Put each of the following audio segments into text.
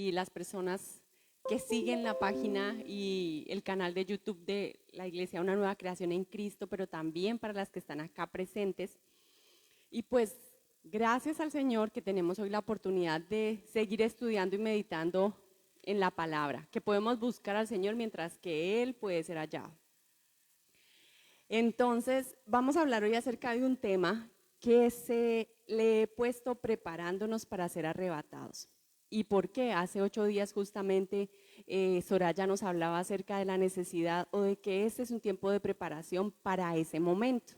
y las personas que siguen la página y el canal de YouTube de la Iglesia Una Nueva Creación en Cristo, pero también para las que están acá presentes. Y pues gracias al Señor que tenemos hoy la oportunidad de seguir estudiando y meditando en la palabra, que podemos buscar al Señor mientras que Él puede ser hallado. Entonces, vamos a hablar hoy acerca de un tema que le he puesto preparándonos para ser arrebatados. ¿Y por qué? Hace 8 días justamente Soraya nos hablaba acerca de la necesidad o de que este es un tiempo de preparación para ese momento.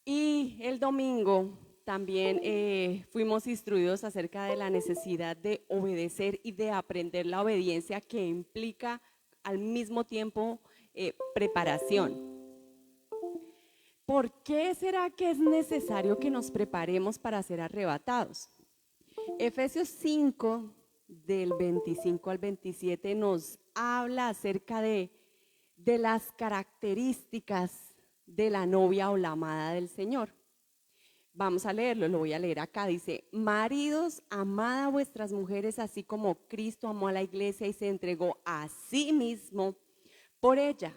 Y el domingo también fuimos instruidos acerca de la necesidad de obedecer y de aprender la obediencia que implica al mismo tiempo preparación. ¿Por qué será que es necesario que nos preparemos para ser arrebatados? Efesios 5, del 25 al 27, nos habla acerca de las características de la novia o la amada del Señor. Vamos a leerlo, lo voy a leer acá. Dice: maridos, amad a vuestras mujeres así como Cristo amó a la iglesia y se entregó a sí mismo por ella,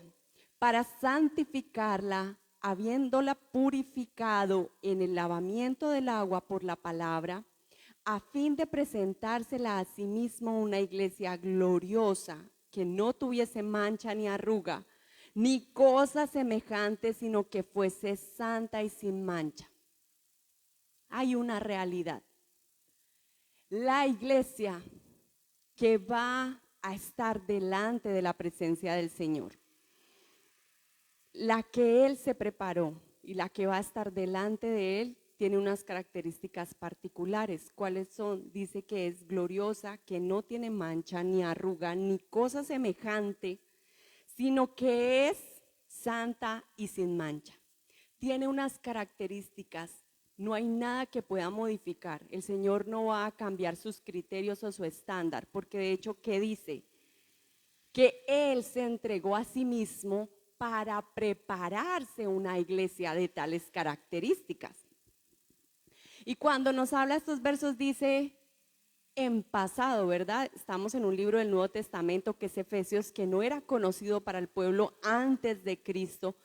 para santificarla, habiéndola purificado en el lavamiento del agua por la palabra, a fin de presentársela a sí mismo una iglesia gloriosa, que no tuviese mancha ni arruga, ni cosa semejante, sino que fuese santa y sin mancha. Hay una realidad. La iglesia que va a estar delante de la presencia del Señor, la que Él se preparó y la que va a estar delante de Él, tiene unas características particulares. ¿Cuáles son? Dice que es gloriosa, que no tiene mancha, ni arruga, ni cosa semejante, sino que es santa y sin mancha. Tiene unas características, no hay nada que pueda modificar. El Señor no va a cambiar sus criterios o su estándar, porque de hecho, ¿qué dice? Que Él se entregó a sí mismo para prepararse una iglesia de tales características. Y cuando nos habla estos versos dice en pasado, ¿verdad? Estamos en un libro del Nuevo Testamento que es Efesios, que no era conocido para el pueblo antes de Cristo.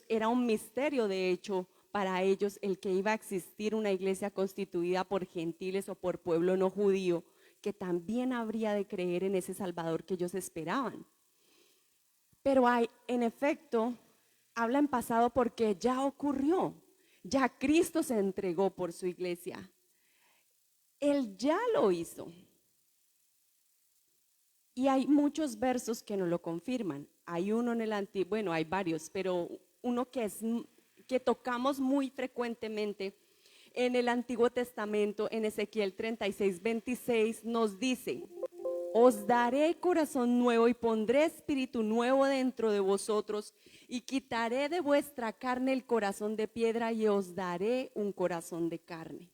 Era un misterio, de hecho, para ellos el que iba a existir una iglesia constituida por gentiles o por pueblo no judío, que también habría de creer en ese Salvador que ellos esperaban. Pero en efecto, habla en pasado porque ya ocurrió. Ya Cristo se entregó por su iglesia. Él ya lo hizo. Y hay muchos versos que nos lo confirman. Hay uno en el Antiguo, bueno, hay varios, pero uno que tocamos muy frecuentemente en el Antiguo Testamento, en Ezequiel 36, 26, nos dice: os daré corazón nuevo y pondré espíritu nuevo dentro de vosotros, y quitaré de vuestra carne el corazón de piedra y os daré un corazón de carne.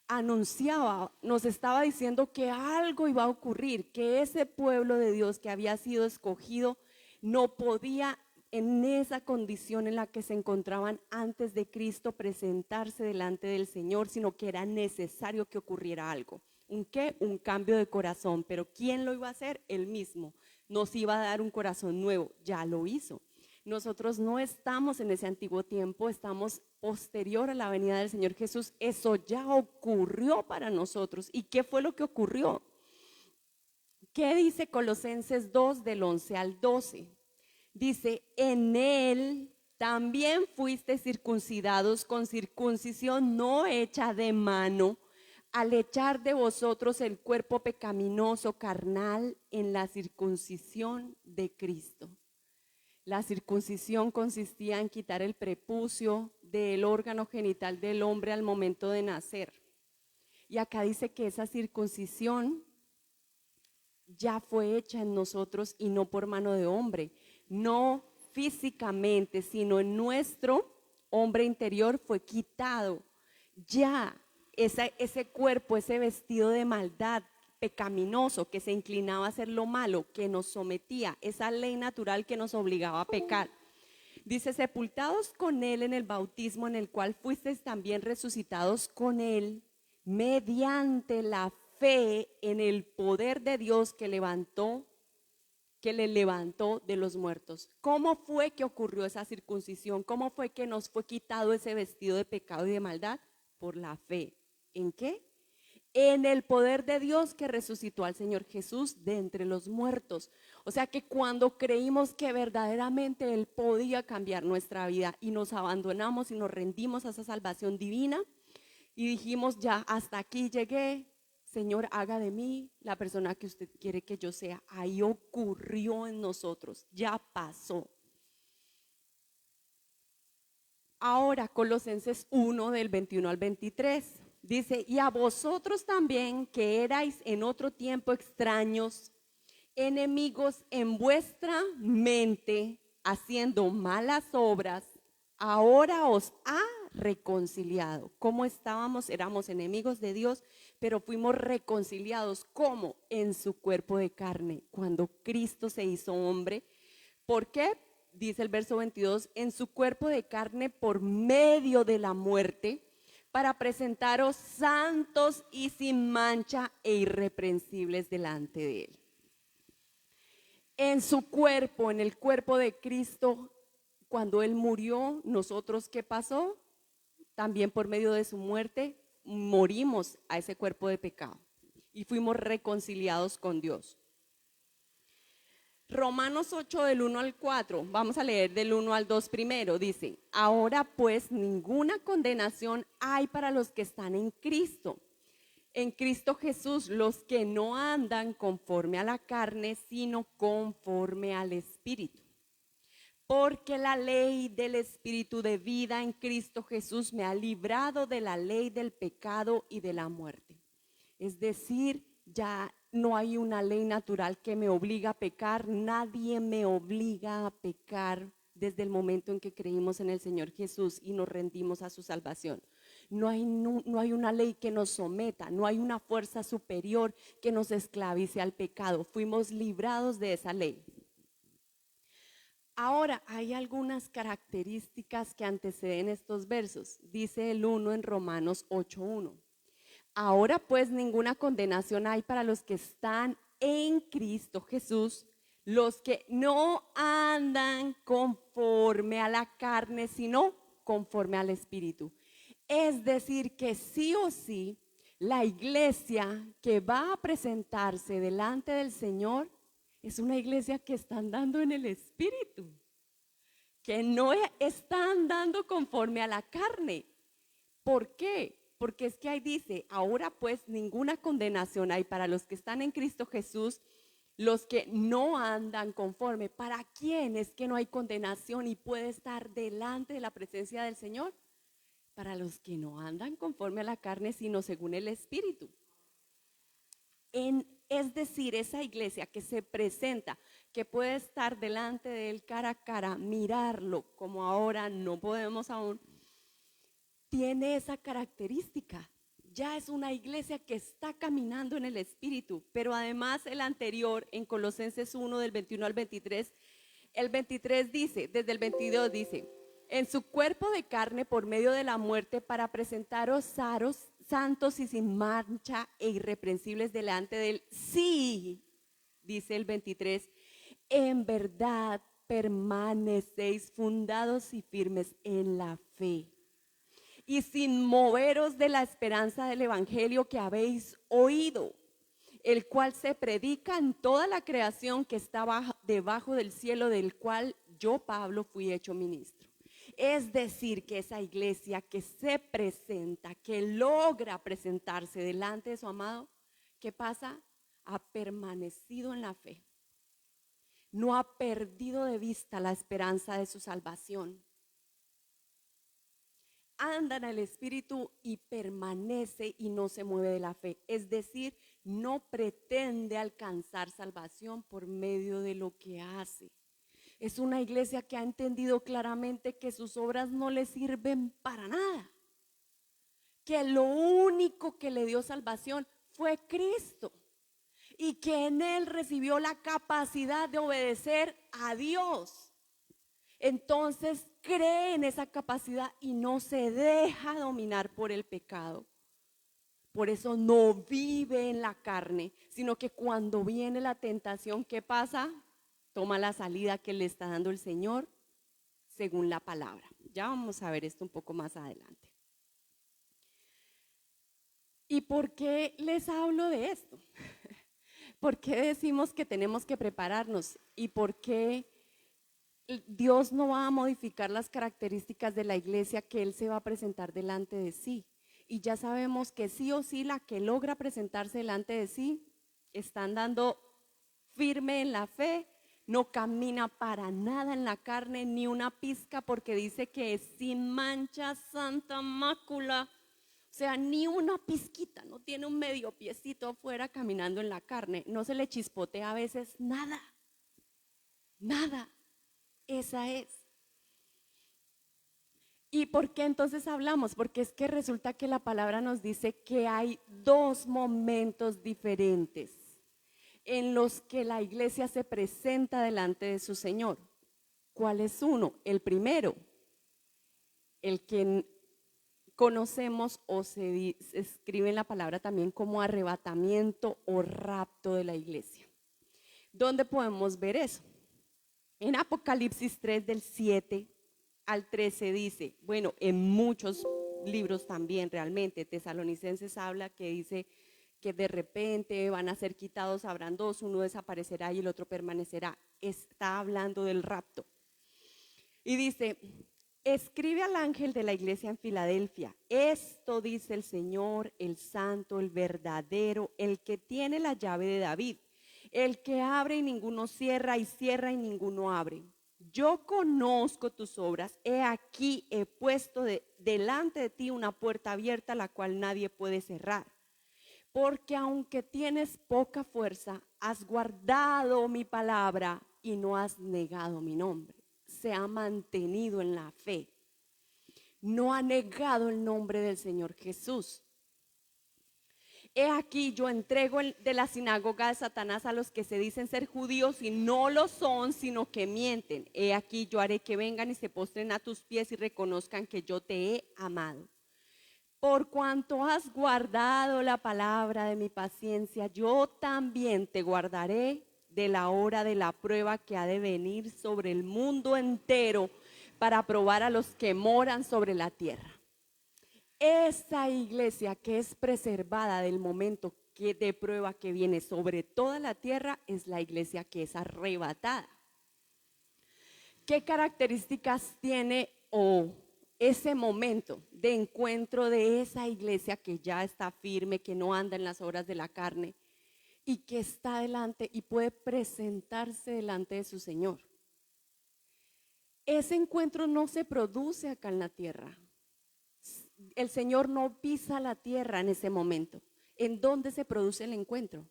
Anunciaba, nos estaba diciendo que algo iba a ocurrir, que ese pueblo de Dios que había sido escogido no podía, en esa condición en la que se encontraban antes de Cristo, presentarse delante del Señor, sino que era necesario que ocurriera algo. ¿Un qué? Un cambio de corazón. Pero ¿quién lo iba a hacer? Él mismo. Nos iba a dar un corazón nuevo. Ya lo hizo. Nosotros no estamos en ese antiguo tiempo, estamos posterior a la venida del Señor Jesús. Eso ya ocurrió para nosotros. ¿Y qué fue lo que ocurrió? ¿Qué dice Colosenses 2 del 11 al 12? Dice: en Él también fuiste circuncidados con circuncisión no hecha de mano, al echar de vosotros el cuerpo pecaminoso carnal en la circuncisión de Cristo. La circuncisión consistía en quitar el prepucio del órgano genital del hombre al momento de nacer. Y acá dice que esa circuncisión ya fue hecha en nosotros y no por mano de hombre, no físicamente, sino en nuestro hombre interior fue quitado ya ese cuerpo, ese vestido de maldad pecaminoso que se inclinaba a hacer lo malo, que nos sometía, esa ley natural que nos obligaba a pecar. Dice: sepultados con Él en el bautismo, en el cual fuisteis también resucitados con Él mediante la fe en el poder de Dios que le levantó de los muertos. ¿Cómo fue que ocurrió esa circuncisión? ¿Cómo fue que nos fue quitado ese vestido de pecado y de maldad? Por la fe. ¿En qué? En el poder de Dios que resucitó al Señor Jesús de entre los muertos. O sea que cuando creímos que verdaderamente Él podía cambiar nuestra vida y nos abandonamos y nos rendimos a esa salvación divina y dijimos, ya hasta aquí llegué, Señor, haga de mí la persona que usted quiere que yo sea. Ahí ocurrió en nosotros, ya pasó. Ahora, Colosenses 1 del 21 al 23, dice, y a vosotros también que erais en otro tiempo extraños, enemigos en vuestra mente, haciendo malas obras, ahora os ha reconciliado. ¿Cómo estábamos? Éramos enemigos de Dios, pero fuimos reconciliados. ¿Cómo? En su cuerpo de carne, cuando Cristo se hizo hombre. ¿Por qué? Dice el verso 22, en su cuerpo de carne por medio de la muerte, para presentaros santos y sin mancha e irreprensibles delante de Él. En su cuerpo, en el cuerpo de Cristo, cuando Él murió, nosotros, ¿qué pasó? También por medio de su muerte, morimos a ese cuerpo de pecado y fuimos reconciliados con Dios. Romanos 8 del 1 al 4, vamos a leer del 1 al 2 primero, dice, ahora pues ninguna condenación hay para los que están en Cristo. En Cristo Jesús, los que no andan conforme a la carne, sino conforme al Espíritu. Porque la ley del Espíritu de vida en Cristo Jesús me ha librado de la ley del pecado y de la muerte. Es decir, ya no hay una ley natural que me obliga a pecar, nadie me obliga a pecar desde el momento en que creímos en el Señor Jesús y nos rendimos a su salvación. No hay una ley que nos someta, no hay una fuerza superior que nos esclavice al pecado. Fuimos librados de esa ley. Ahora, hay algunas características que anteceden estos versos. Dice el 1 en Romanos 8:1. Ahora pues ninguna condenación hay para los que están en Cristo Jesús, los que no andan conforme a la carne, sino conforme al Espíritu. Es decir, que sí o sí, la iglesia que va a presentarse delante del Señor es una iglesia que está andando en el Espíritu, que no está andando conforme a la carne. ¿Por qué? Porque es que ahí dice, ahora pues ninguna condenación hay para los que están en Cristo Jesús, los que no andan conforme. ¿Para quién es que no hay condenación y puede estar delante de la presencia del Señor? Para los que no andan conforme a la carne, sino según el Espíritu. Es decir, esa iglesia que se presenta, que puede estar delante de él cara a cara, mirarlo como ahora no podemos aún, tiene esa característica. Ya es una iglesia que está caminando en el Espíritu, pero además el anterior, en Colosenses 1 del 21 al 23, el 23 dice, desde el 22 dice, en su cuerpo de carne por medio de la muerte para presentaros santos y sin mancha e irreprensibles delante de él. Sí, dice el 23, en verdad permanecéis fundados y firmes en la fe y sin moveros de la esperanza del evangelio que habéis oído, el cual se predica en toda la creación que está debajo del cielo, del cual yo, Pablo, fui hecho ministro. Es decir, que esa iglesia que se presenta, que logra presentarse delante de su amado, ¿qué pasa? Ha permanecido en la fe. No ha perdido de vista la esperanza de su salvación. Anda en el Espíritu y permanece y no se mueve de la fe. Es decir, no pretende alcanzar salvación por medio de lo que hace. Es una iglesia que ha entendido claramente que sus obras no le sirven para nada, que lo único que le dio salvación fue Cristo y que en él recibió la capacidad de obedecer a Dios. Entonces cree en esa capacidad y no se deja dominar por el pecado. Por eso no vive en la carne, sino que cuando viene la tentación, ¿qué pasa? Toma la salida que le está dando el Señor según la palabra. Ya vamos a ver esto un poco más adelante. ¿Y por qué les hablo de esto? ¿Por qué decimos que tenemos que prepararnos? ¿Y por qué Dios no va a modificar las características de la iglesia que Él se va a presentar delante de sí? Y ya sabemos que sí o sí la que logra presentarse delante de sí está andando firme en la fe, no camina para nada en la carne ni una pizca, porque dice que es sin mancha, santa, mácula. O sea, ni una pizquita, no tiene un medio piecito afuera caminando en la carne, no se le chispotea a veces nada, nada. Esa es. ¿Y por qué entonces hablamos? Porque es que resulta que la palabra nos dice que hay dos momentos diferentes en los que la iglesia se presenta delante de su Señor. ¿Cuál es uno? El primero, el que conocemos o se escribe en la palabra también como arrebatamiento o rapto de la iglesia. ¿Dónde podemos ver eso? En Apocalipsis 3 del 7 al 13 dice, bueno, en muchos libros también realmente, Tesalonicenses habla que dice que de repente van a ser quitados, habrán dos, uno desaparecerá y el otro permanecerá. Está hablando del rapto. Y dice, escribe al ángel de la iglesia en Filadelfia, esto dice el Señor, el santo, el verdadero, el que tiene la llave de David, el que abre y ninguno cierra y cierra y ninguno abre. Yo conozco tus obras, he aquí he puesto delante de ti una puerta abierta la cual nadie puede cerrar. Porque aunque tienes poca fuerza, has guardado mi palabra y no has negado mi nombre. Se ha mantenido en la fe. No ha negado el nombre del Señor Jesús. He aquí yo entrego de la sinagoga de Satanás a los que se dicen ser judíos y no lo son, sino que mienten. He aquí yo haré que vengan y se postren a tus pies y reconozcan que yo te he amado. Por cuanto has guardado la palabra de mi paciencia, yo también te guardaré de la hora de la prueba que ha de venir sobre el mundo entero para probar a los que moran sobre la tierra. Esa iglesia que es preservada del momento de prueba que viene sobre toda la tierra es la iglesia que es arrebatada. ¿Qué características tiene ese momento de encuentro de esa iglesia que ya está firme, que no anda en las obras de la carne y que está delante y puede presentarse delante de su Señor? Ese encuentro no se produce acá en la tierra. El Señor no pisa la tierra en ese momento. ¿En dónde se produce el encuentro?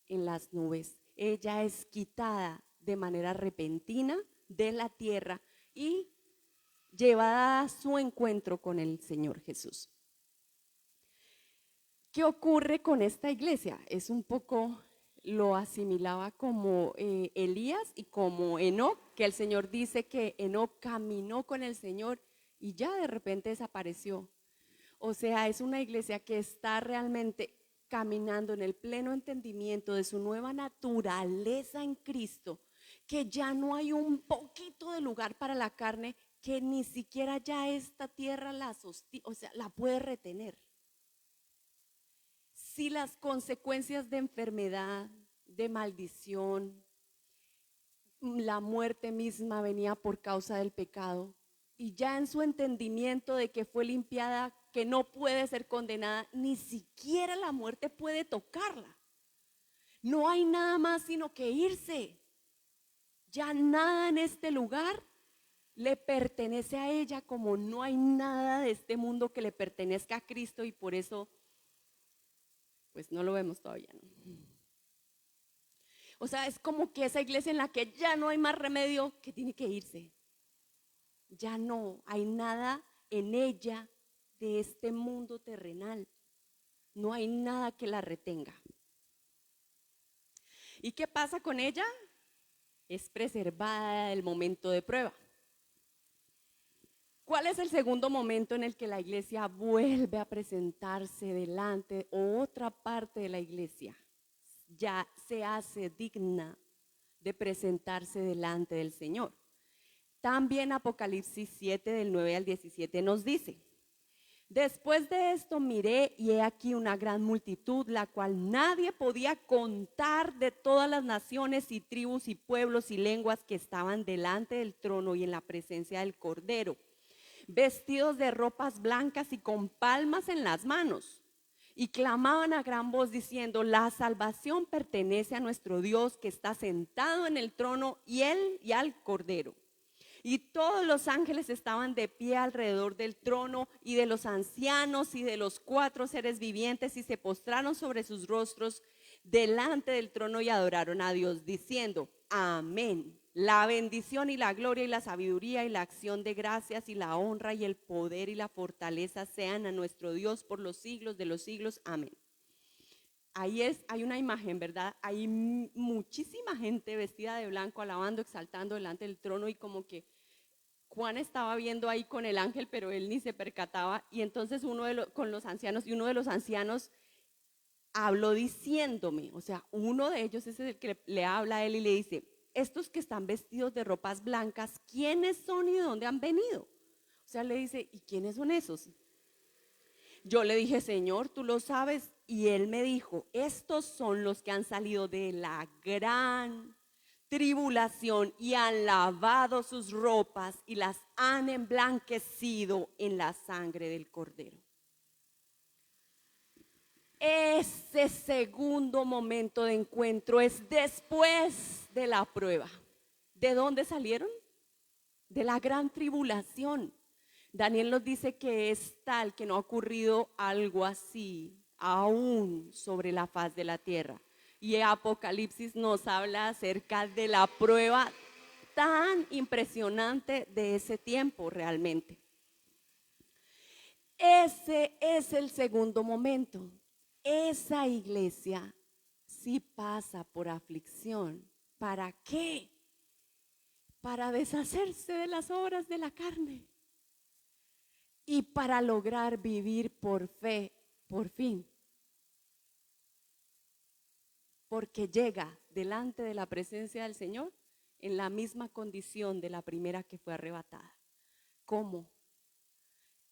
En las nubes. Ella es quitada de manera repentina de la tierra y llevada a su encuentro con el Señor Jesús. ¿Qué ocurre con esta iglesia? Es un poco, lo asimilaba como Elías y como Enoc, que el Señor dice que Enoc caminó con el Señor y ya de repente desapareció. O sea, es una iglesia que está realmente caminando en el pleno entendimiento de su nueva naturaleza en Cristo, que ya no hay un poquito de lugar para la carne, que ni siquiera ya esta tierra la puede retener. Si las consecuencias de enfermedad, de maldición, la muerte misma venía por causa del pecado, y ya en su entendimiento de que fue limpiada, que no puede ser condenada, ni siquiera la muerte puede tocarla. No hay nada más sino que irse. Ya nada en este lugar le pertenece a ella, como no hay nada de este mundo que le pertenezca a Cristo, y por eso pues no lo vemos todavía, ¿no? O sea, es como que esa iglesia en la que ya no hay más remedio, que tiene que irse. Ya no hay nada en ella de este mundo terrenal. No hay nada que la retenga. ¿Y qué pasa con ella? Es preservada del momento de prueba. ¿Cuál es el segundo momento en el que la iglesia vuelve a presentarse delante o otra parte de la iglesia ya se hace digna de presentarse delante del Señor? También Apocalipsis 7 del 9 al 17 nos dice: después de esto miré y he aquí una gran multitud, la cual nadie podía contar, de todas las naciones y tribus y pueblos y lenguas que estaban delante del trono y en la presencia del Cordero, vestidos de ropas blancas y con palmas en las manos. Y clamaban a gran voz diciendo: la salvación pertenece a nuestro Dios que está sentado en el trono y él y al Cordero. Y todos los ángeles estaban de pie alrededor del trono y de los ancianos y de los 4 seres vivientes, y se postraron sobre sus rostros delante del trono y adoraron a Dios diciendo: amén. La bendición y la gloria y la sabiduría y la acción de gracias y la honra y el poder y la fortaleza sean a nuestro Dios por los siglos de los siglos. Amén. Hay una imagen, ¿verdad? Hay muchísima gente vestida de blanco, alabando, exaltando delante del trono, y como que Juan estaba viendo ahí con el ángel, pero él ni se percataba. Y entonces con los ancianos, y uno de los ancianos habló diciéndome, o sea, uno de ellos es el que le habla a él y le dice: estos que están vestidos de ropas blancas, ¿quiénes son y de dónde han venido? O sea, le dice: ¿y quiénes son esos? Yo le dije: Señor, tú lo sabes. Y él me dijo: estos son los que han salido de la gran tribulación y han lavado sus ropas y las han emblanquecido en la sangre del Cordero. Ese segundo momento de encuentro es después de la prueba. ¿De dónde salieron? De la gran tribulación. Daniel nos dice que es tal que no ha ocurrido algo así aún sobre la faz de la tierra. Y Apocalipsis nos habla acerca de la prueba tan impresionante de ese tiempo realmente. Ese es el segundo momento. Esa iglesia sí pasa por aflicción. ¿Para qué? Para deshacerse de las obras de la carne y para lograr vivir por fe, por fin. Porque llega delante de la presencia del Señor en la misma condición de la primera que fue arrebatada. ¿Cómo?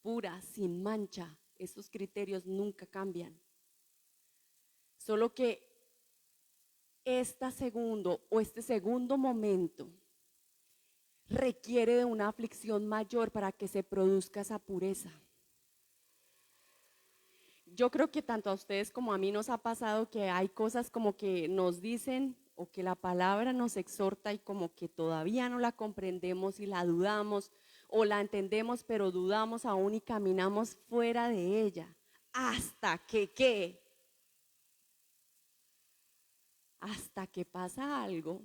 Pura, sin mancha. Esos criterios nunca cambian. Solo que este segundo momento requiere de una aflicción mayor para que se produzca esa pureza. Yo creo que tanto a ustedes como a mí nos ha pasado que hay cosas como que nos dicen o que la palabra nos exhorta y como que todavía no la comprendemos y la dudamos, o la entendemos pero dudamos aún y caminamos fuera de ella. Hasta que, ¿qué? Hasta que pasa algo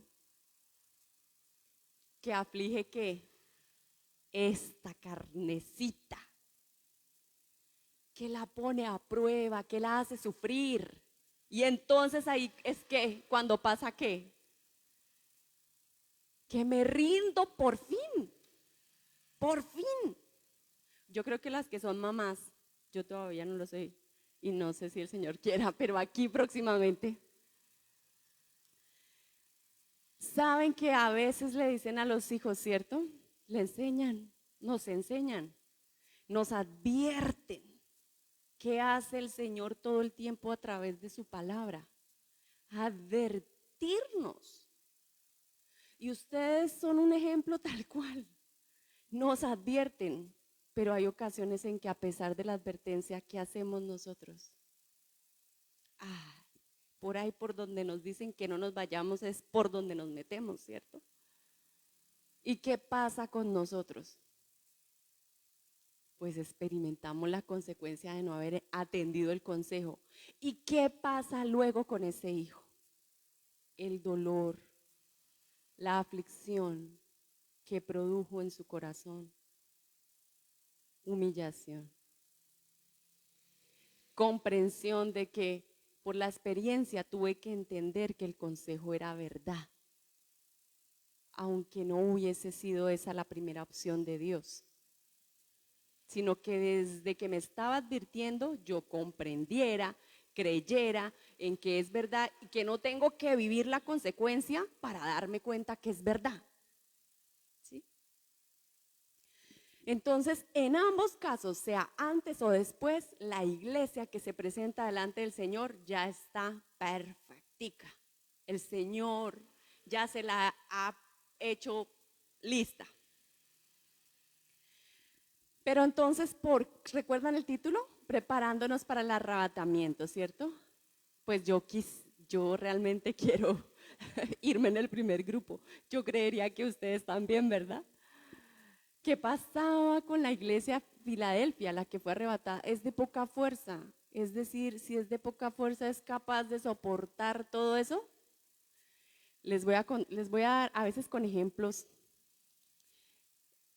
que aflige, ¿qué? Esta carnecita, que la pone a prueba, que la hace sufrir. Y entonces ahí es que cuando pasa, ¿qué? Que me rindo por fin, por fin. Yo creo que las que son mamás, yo todavía no lo sé y no sé si el Señor quiera, pero aquí próximamente. Saben que a veces le dicen a los hijos, ¿cierto? Le enseñan, nos advierten. ¿Qué hace el Señor todo el tiempo a través de su palabra? Advertirnos. Y ustedes son un ejemplo tal cual. Nos advierten, pero hay ocasiones en que a pesar de la advertencia, ¿qué hacemos nosotros? Por ahí por donde nos dicen que no nos vayamos es por donde nos metemos, ¿cierto? ¿Y qué pasa con nosotros? Pues experimentamos la consecuencia de no haber atendido el consejo. ¿Y qué pasa luego con ese hijo? El dolor, la aflicción que produjo en su corazón, humillación, comprensión de que por la experiencia tuve que entender que el consejo era verdad, aunque no hubiese sido esa la primera opción de Dios. sino que desde que me estaba advirtiendo yo comprendiera, creyera en que es verdad y que no tengo que vivir la consecuencia para darme cuenta que es verdad. ¿Sí? Entonces, en ambos casos, sea antes o después, la iglesia que se presenta delante del Señor ya está perfectica. El Señor ya se la ha hecho lista. Pero entonces, ¿recuerdan el título? Preparándonos para el arrebatamiento, ¿cierto? Pues yo realmente quiero irme en el primer grupo. Yo creería que ustedes también, ¿verdad? ¿Qué pasaba con la iglesia Filadelfia, la que fue arrebatada? Es de poca fuerza. Es decir, si es de poca fuerza, ¿es capaz de soportar todo eso? Les voy a dar a veces con ejemplos.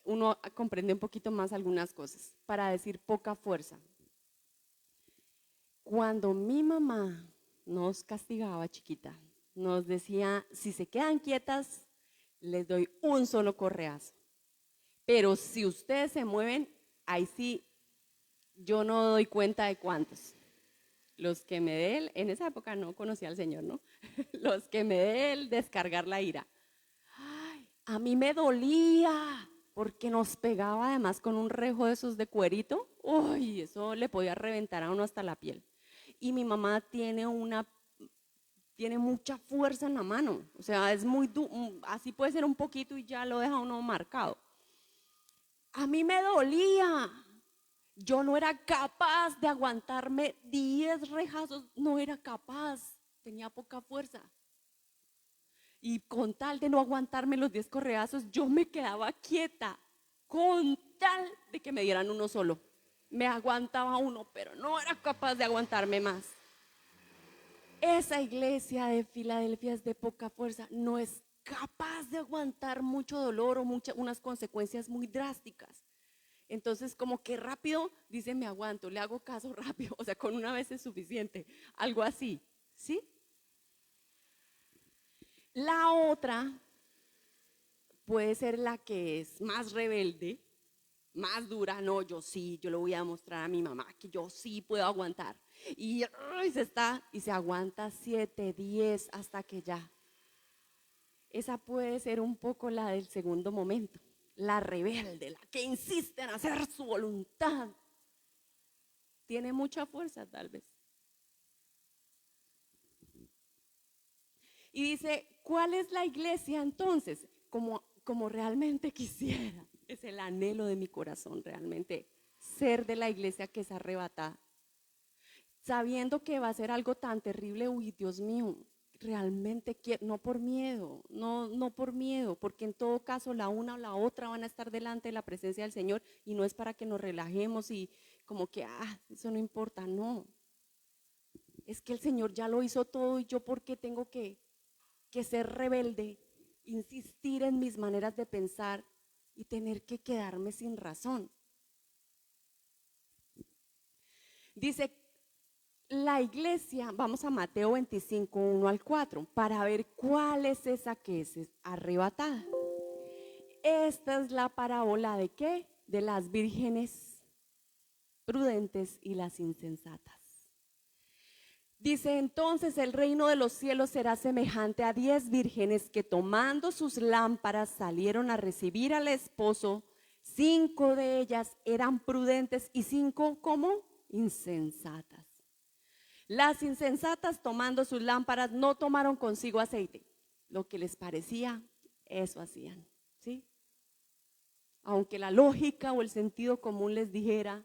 Uno comprende un poquito más algunas cosas. Para decir poca fuerza. Cuando mi mamá nos castigaba chiquita, nos decía, si se quedan quietas, les doy un solo correazo. Pero si ustedes se mueven, ahí sí, yo no doy cuenta de cuántos. Los que me dé él, en esa época no conocía al Señor, ¿no? Los que me dé él descargar la ira. Ay, a mí me dolía, porque nos pegaba además con un rejo de esos de cuerito. Uy, eso le podía reventar a uno hasta la piel. Y mi mamá tiene mucha fuerza en la mano. O sea, es así puede ser un poquito y ya lo deja uno marcado. A mí me dolía. Yo no era capaz de aguantarme 10 rejazos, no era capaz, tenía poca fuerza. Y con tal de no aguantarme los 10 correazos, yo me quedaba quieta, con tal de que me dieran uno solo. Me aguantaba uno, pero no era capaz de aguantarme más. Esa iglesia de Filadelfia es de poca fuerza, no es capaz de aguantar mucho dolor o unas consecuencias muy drásticas. Entonces, como que rápido, dice, me aguanto, le hago caso rápido, o sea, con una vez es suficiente, algo así, ¿sí? La otra puede ser la que es más rebelde, más dura, no, yo le voy a demostrar a mi mamá que yo sí puedo aguantar. Y se aguanta 7, 10 hasta que ya. Esa puede ser un poco la del segundo momento, la rebelde, la que insiste en hacer su voluntad. Tiene mucha fuerza tal vez. Y dice, ¿cuál es la iglesia entonces? Como realmente quisiera, es el anhelo de mi corazón realmente, ser de la iglesia que es arrebatada. Sabiendo que va a ser algo tan terrible, uy, Dios mío, realmente quiero, no por miedo, no por miedo, porque en todo caso la una o la otra van a estar delante de la presencia del Señor y no es para que nos relajemos y como que, eso no importa, no. Es que el Señor ya lo hizo todo y yo por qué tengo que ser rebelde, insistir en mis maneras de pensar y tener que quedarme sin razón. Dice la iglesia, vamos a Mateo 25, 1 al 4, para ver cuál es esa que es arrebatada. Esta es la parábola de ¿qué? De las vírgenes prudentes y las insensatas. Dice, entonces el reino de los cielos será semejante a 10 vírgenes que tomando sus lámparas salieron a recibir al esposo. 5 de ellas eran prudentes y 5 como insensatas. Las insensatas tomando sus lámparas no tomaron consigo aceite. Lo que les parecía, eso hacían, ¿sí? Aunque la lógica o el sentido común les dijera,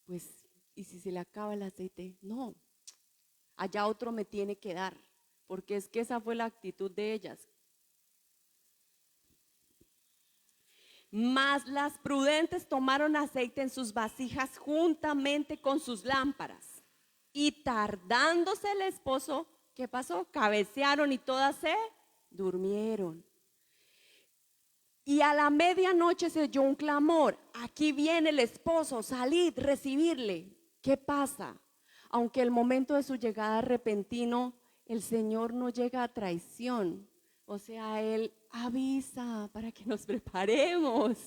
pues, ¿y si se le acaba el aceite? No. Allá otro me tiene que dar, porque es que esa fue la actitud de ellas. Mas las prudentes tomaron aceite en sus vasijas juntamente con sus lámparas. Y tardándose el esposo, ¿qué pasó? Cabecearon y todas se durmieron. Y a la medianoche se oyó un clamor, aquí viene el esposo, salid, recibirle. ¿Qué pasa? Aunque el momento de su llegada repentino, el Señor no llega a traición. O sea, Él avisa para que nos preparemos.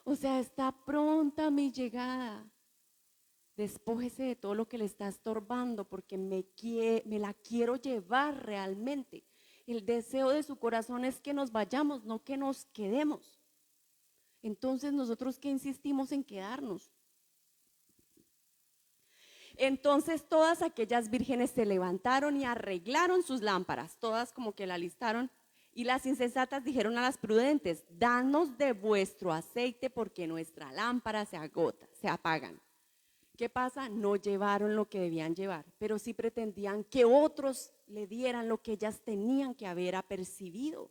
O sea, está pronta mi llegada. Despójese de todo lo que le está estorbando porque me la quiero llevar realmente. El deseo de su corazón es que nos vayamos, no que nos quedemos. Entonces, ¿nosotros qué insistimos en quedarnos? Entonces todas aquellas vírgenes se levantaron y arreglaron sus lámparas, todas como que la listaron. Y las insensatas dijeron a las prudentes: danos de vuestro aceite porque nuestra lámpara se agota, se apagan. ¿Qué pasa? No llevaron lo que debían llevar, pero sí pretendían que otros le dieran lo que ellas tenían que haber apercibido.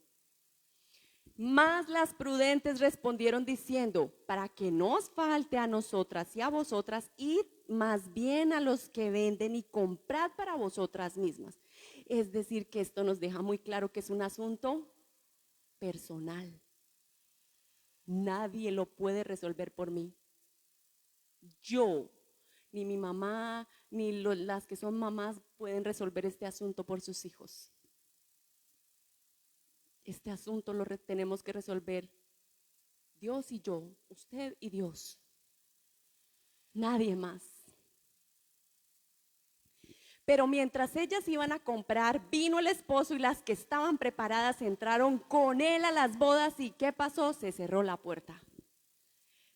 Mas las prudentes respondieron diciendo: para que no os falte a nosotras y a vosotras, id más bien a los que venden y comprad para vosotras mismas. Es decir, que esto nos deja muy claro que es un asunto personal. Nadie lo puede resolver por mí. Yo, ni mi mamá, ni las que son mamás pueden resolver este asunto por sus hijos. Este asunto lo tenemos que resolver Dios y yo, usted y Dios. Nadie más. Pero mientras ellas iban a comprar, vino el esposo y las que estaban preparadas entraron con él a las bodas. ¿Y qué pasó? Se cerró la puerta.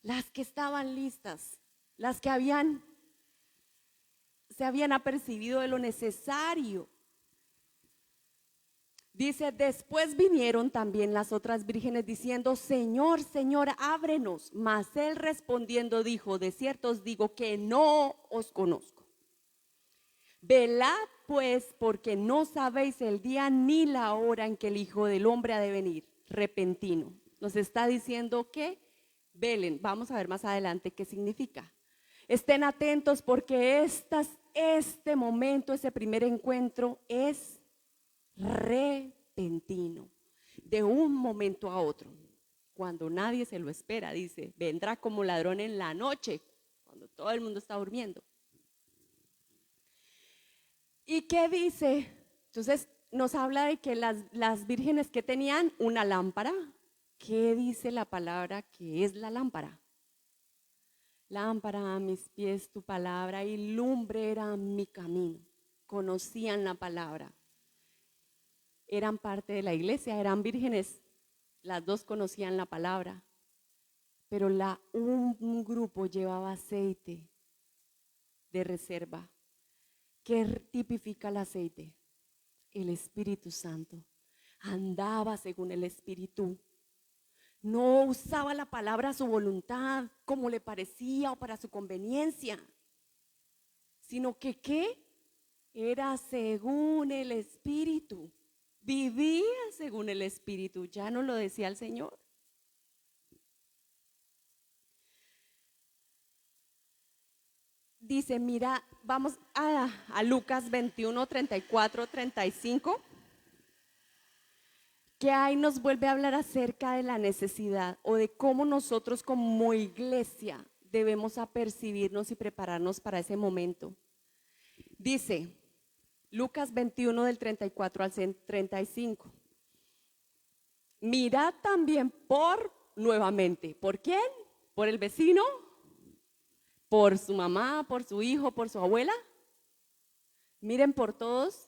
Las que estaban listas, las que se habían apercibido de lo necesario. Dice: después vinieron también las otras vírgenes diciendo: Señor, Señor, ábrenos. Mas él respondiendo dijo: de cierto os digo que no os conozco. Velad pues, porque no sabéis el día ni la hora en que el Hijo del Hombre ha de venir, repentino. Nos está diciendo que velen. Vamos a ver más adelante qué significa. Estén atentos porque este momento, ese primer encuentro es repentino, de un momento a otro, cuando nadie se lo espera. Dice: vendrá como ladrón en la noche, cuando todo el mundo está durmiendo. ¿Y qué dice? Entonces nos habla de que las vírgenes que tenían una lámpara. ¿Qué dice la palabra que es la lámpara? Lámpara a mis pies tu palabra y lumbrera mi camino. Conocían la palabra. Eran parte de la iglesia, eran vírgenes. Las dos conocían la palabra. Pero un grupo llevaba aceite de reserva. ¿Qué tipifica el aceite? El Espíritu Santo. Andaba según el Espíritu. No usaba la palabra a su voluntad, como le parecía o para su conveniencia, sino que ¿qué? Era según el Espíritu. Vivía según el Espíritu. Ya no lo decía el Señor. Dice, mira, vamos a Lucas 21, 34, 35. Que ahí nos vuelve a hablar acerca de la necesidad o de cómo nosotros como iglesia debemos apercibirnos y prepararnos para ese momento. Dice Lucas 21 del 34 al 35. Mirad también nuevamente, ¿por quién? ¿Por el vecino? ¿Por su mamá? ¿Por su hijo? ¿Por su abuela? Miren por todos.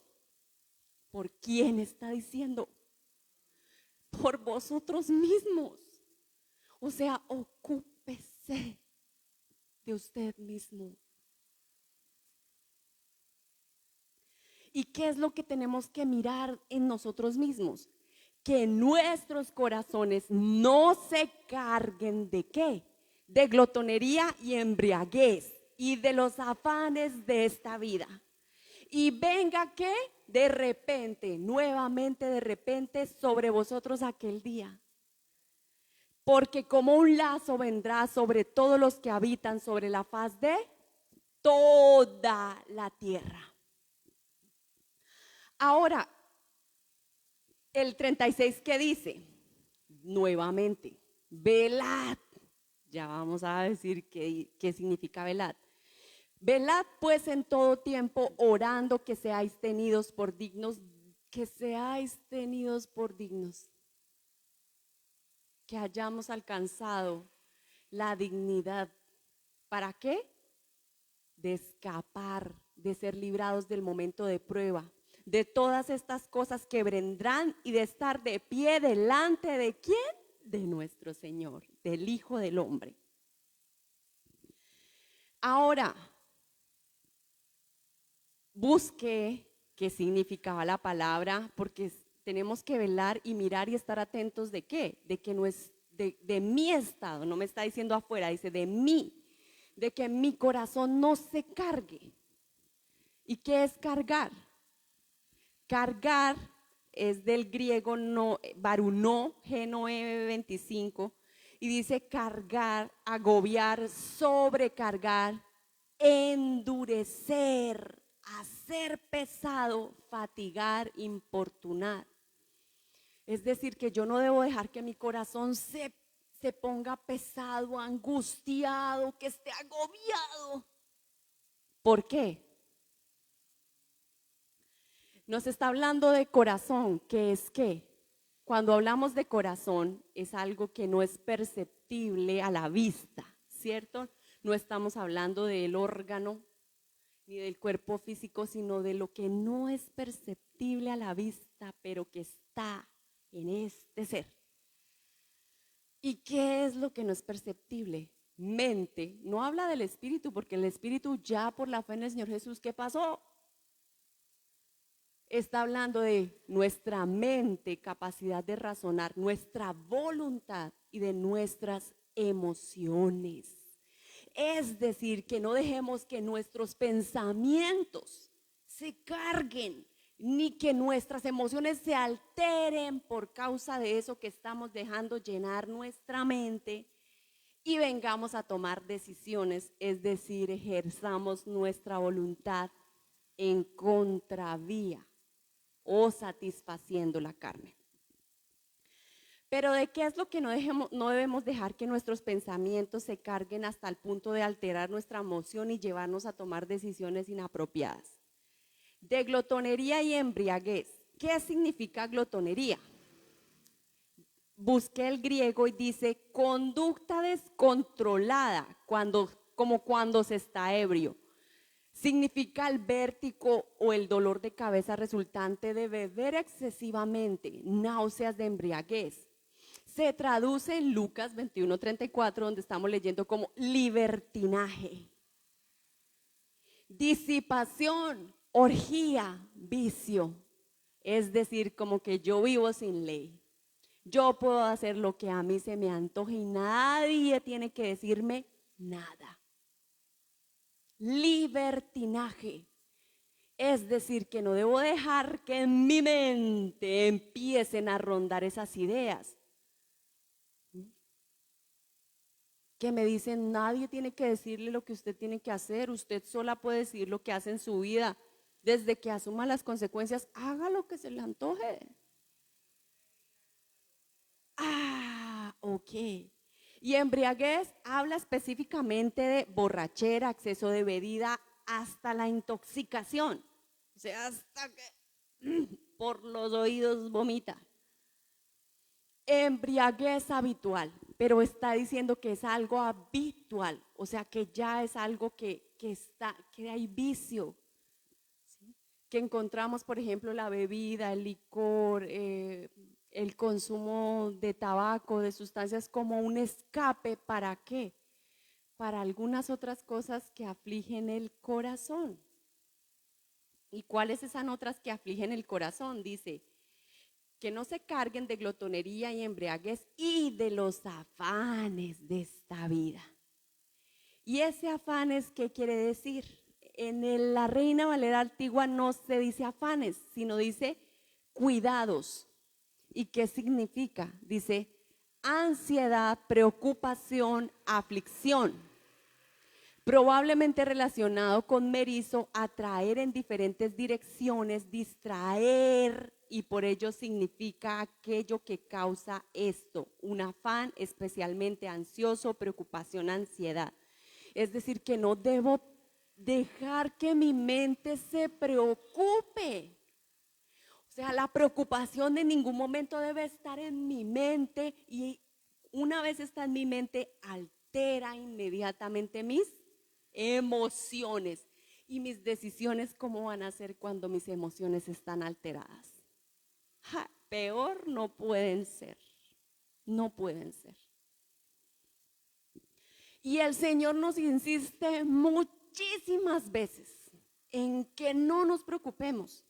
¿Por quién está diciendo? Por vosotros mismos. O sea, ocúpese de usted mismo. ¿Y qué es lo que tenemos que mirar en nosotros mismos? Que nuestros corazones no se carguen de ¿qué? De glotonería y embriaguez y de los afanes de esta vida. Y venga ¿qué? De repente, nuevamente de repente sobre vosotros aquel día. Porque como un lazo vendrá sobre todos los que habitan sobre la faz de toda la tierra. Ahora, el 36, ¿qué dice? Nuevamente, velad. Ya vamos a decir qué significa velad. Velad pues en todo tiempo, orando que seáis tenidos por dignos, que seáis tenidos por dignos, que hayamos alcanzado la dignidad. ¿Para qué? De escapar, de ser librados del momento de prueba, de todas estas cosas que vendrán y de estar de pie delante de ¿quién? De nuestro Señor, del Hijo del Hombre. Ahora, busqué qué significaba la palabra, porque tenemos que velar y mirar y estar atentos de qué, de que no es de mi estado, no me está diciendo afuera, dice de mí, de que mi corazón no se cargue. ¿Y qué es cargar? Cargar es del griego no, barunó, G925, y dice cargar, agobiar, sobrecargar, endurecer, hacer pesado, fatigar, importunar. Es decir, que yo no debo dejar que mi corazón se ponga pesado, angustiado, que esté agobiado. ¿Por qué? Nos está hablando de corazón, que es que cuando hablamos de corazón es algo que no es perceptible a la vista, ¿cierto? No estamos hablando del órgano ni del cuerpo físico, sino de lo que no es perceptible a la vista, pero que está en este ser. ¿Y qué es lo que no es perceptible? Mente. No habla del espíritu, porque el espíritu ya por la fe en el Señor Jesús, ¿qué pasó? Está hablando de nuestra mente, capacidad de razonar, nuestra voluntad y de nuestras emociones. Es decir, que no dejemos que nuestros pensamientos se carguen, ni que nuestras emociones se alteren por causa de eso que estamos dejando llenar nuestra mente y vengamos a tomar decisiones, es decir, ejerzamos nuestra voluntad en contravía o satisfaciendo la carne. Pero ¿de qué es lo que no debemos dejar que nuestros pensamientos se carguen hasta el punto de alterar nuestra emoción y llevarnos a tomar decisiones inapropiadas? De glotonería y embriaguez. ¿Qué significa glotonería? Busqué el griego y dice conducta descontrolada, como cuando se está ebrio. Significa el vértigo o el dolor de cabeza resultante de beber excesivamente, náuseas de embriaguez. Se traduce en Lucas 21:34, donde estamos leyendo como libertinaje, disipación, orgía, vicio. Es decir, como que yo vivo sin ley. Yo puedo hacer lo que a mí se me antoje y nadie tiene que decirme nada. Libertinaje. Es decir, que no debo dejar que en mi mente empiecen a rondar esas ideas. Que me dicen, nadie tiene que decirle lo que usted tiene que hacer, usted sola puede decidir lo que hace en su vida. Desde que asuma las consecuencias, haga lo que se le antoje. Ah, ok. Y embriaguez habla específicamente de borrachera, exceso de bebida, hasta la intoxicación. O sea, hasta que por los oídos vomita. Embriaguez habitual, pero está diciendo que es algo habitual, o sea que ya es algo que hay vicio, ¿sí? Que encontramos, por ejemplo, la bebida, el licor, el consumo de tabaco, de sustancias como un escape, ¿para qué? Para algunas otras cosas que afligen el corazón. ¿Y cuáles son otras que afligen el corazón? Dice, que no se carguen de glotonería y embriaguez y de los afanes de esta vida. Y ese afanes, ¿qué quiere decir? En la Reina Valera antigua no se dice afanes, sino dice cuidados. ¿Y qué significa? Dice ansiedad, preocupación, aflicción. Probablemente relacionado con merizo, atraer en diferentes direcciones, distraer, y por ello significa aquello que causa esto, un afán especialmente ansioso, preocupación, ansiedad. Es decir, que no debo dejar que mi mente se preocupe. O sea, la preocupación en ningún momento debe estar en mi mente y una vez está en mi mente, altera inmediatamente mis emociones. ¿Y mis decisiones cómo van a ser cuando mis emociones están alteradas? Peor no pueden ser, no pueden ser. Y el Señor nos insiste muchísimas veces en que no nos preocupemos.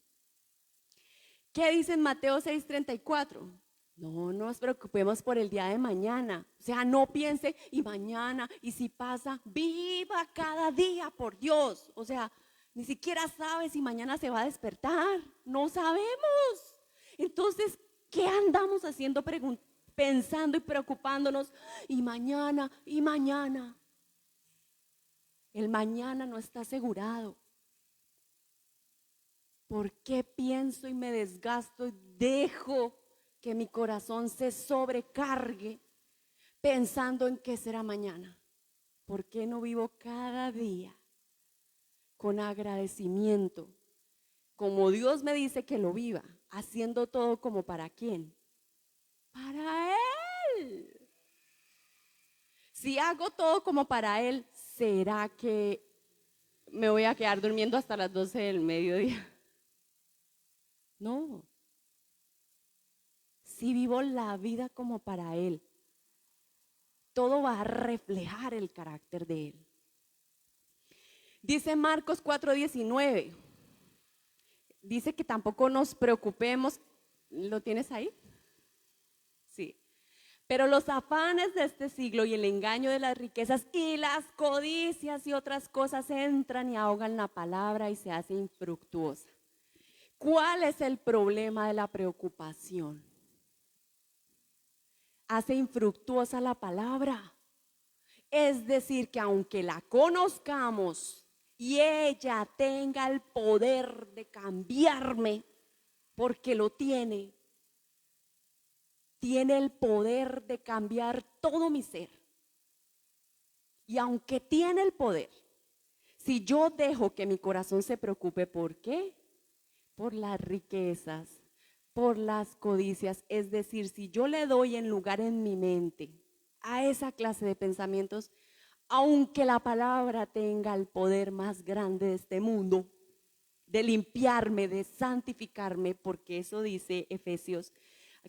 ¿Qué dice en Mateo 6:34? No nos preocupemos por el día de mañana. O sea, no piense y mañana y si pasa, viva cada día por Dios. O sea, ni siquiera sabe si mañana se va a despertar. No sabemos. Entonces, ¿qué andamos haciendo pensando y preocupándonos? Y mañana, y mañana. El mañana no está asegurado. ¿Por qué pienso y me desgasto y dejo que mi corazón se sobrecargue pensando en qué será mañana? ¿Por qué no vivo cada día con agradecimiento, como Dios me dice que lo viva, haciendo todo como para quién? Para Él. Si hago todo como para Él, ¿será que me voy a quedar durmiendo hasta las 12 del mediodía? No. Si vivo la vida como para Él, todo va a reflejar el carácter de Él. Dice Marcos 4:19. Dice que tampoco nos preocupemos. ¿Lo tienes ahí? Sí. Pero los afanes de este siglo y el engaño de las riquezas y las codicias y otras cosas entran y ahogan la palabra y se hace infructuosa. ¿Cuál es el problema de la preocupación? Hace infructuosa la palabra. Es decir, que aunque la conozcamos y ella tenga el poder de cambiarme, porque lo tiene el poder de cambiar todo mi ser. Y aunque tiene el poder, si yo dejo que mi corazón se preocupe, ¿por qué? Por las riquezas, por las codicias. Es decir, si yo le doy en lugar en mi mente a esa clase de pensamientos, aunque la palabra tenga el poder más grande de este mundo, de limpiarme, de santificarme, porque eso dice Efesios,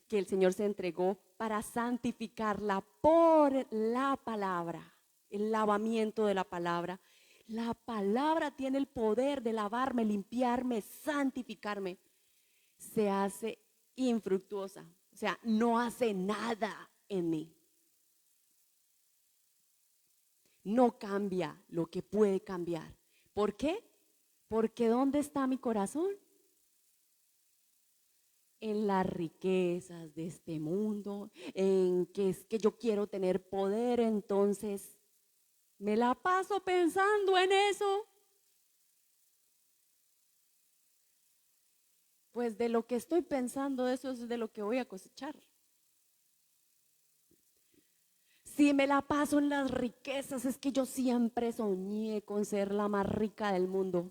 que el Señor se entregó para santificarla por la palabra, el lavamiento de la palabra. La palabra tiene el poder de lavarme, limpiarme, santificarme. Se hace infructuosa, o sea, no hace nada en mí. No cambia lo que puede cambiar. ¿Por qué? Porque ¿dónde está mi corazón? En las riquezas de este mundo, en que es que yo quiero tener poder, entonces me la paso pensando en eso. Pues de lo que estoy pensando, eso es de lo que voy a cosechar. Si me la paso en las riquezas, es que yo siempre soñé con ser la más rica del mundo.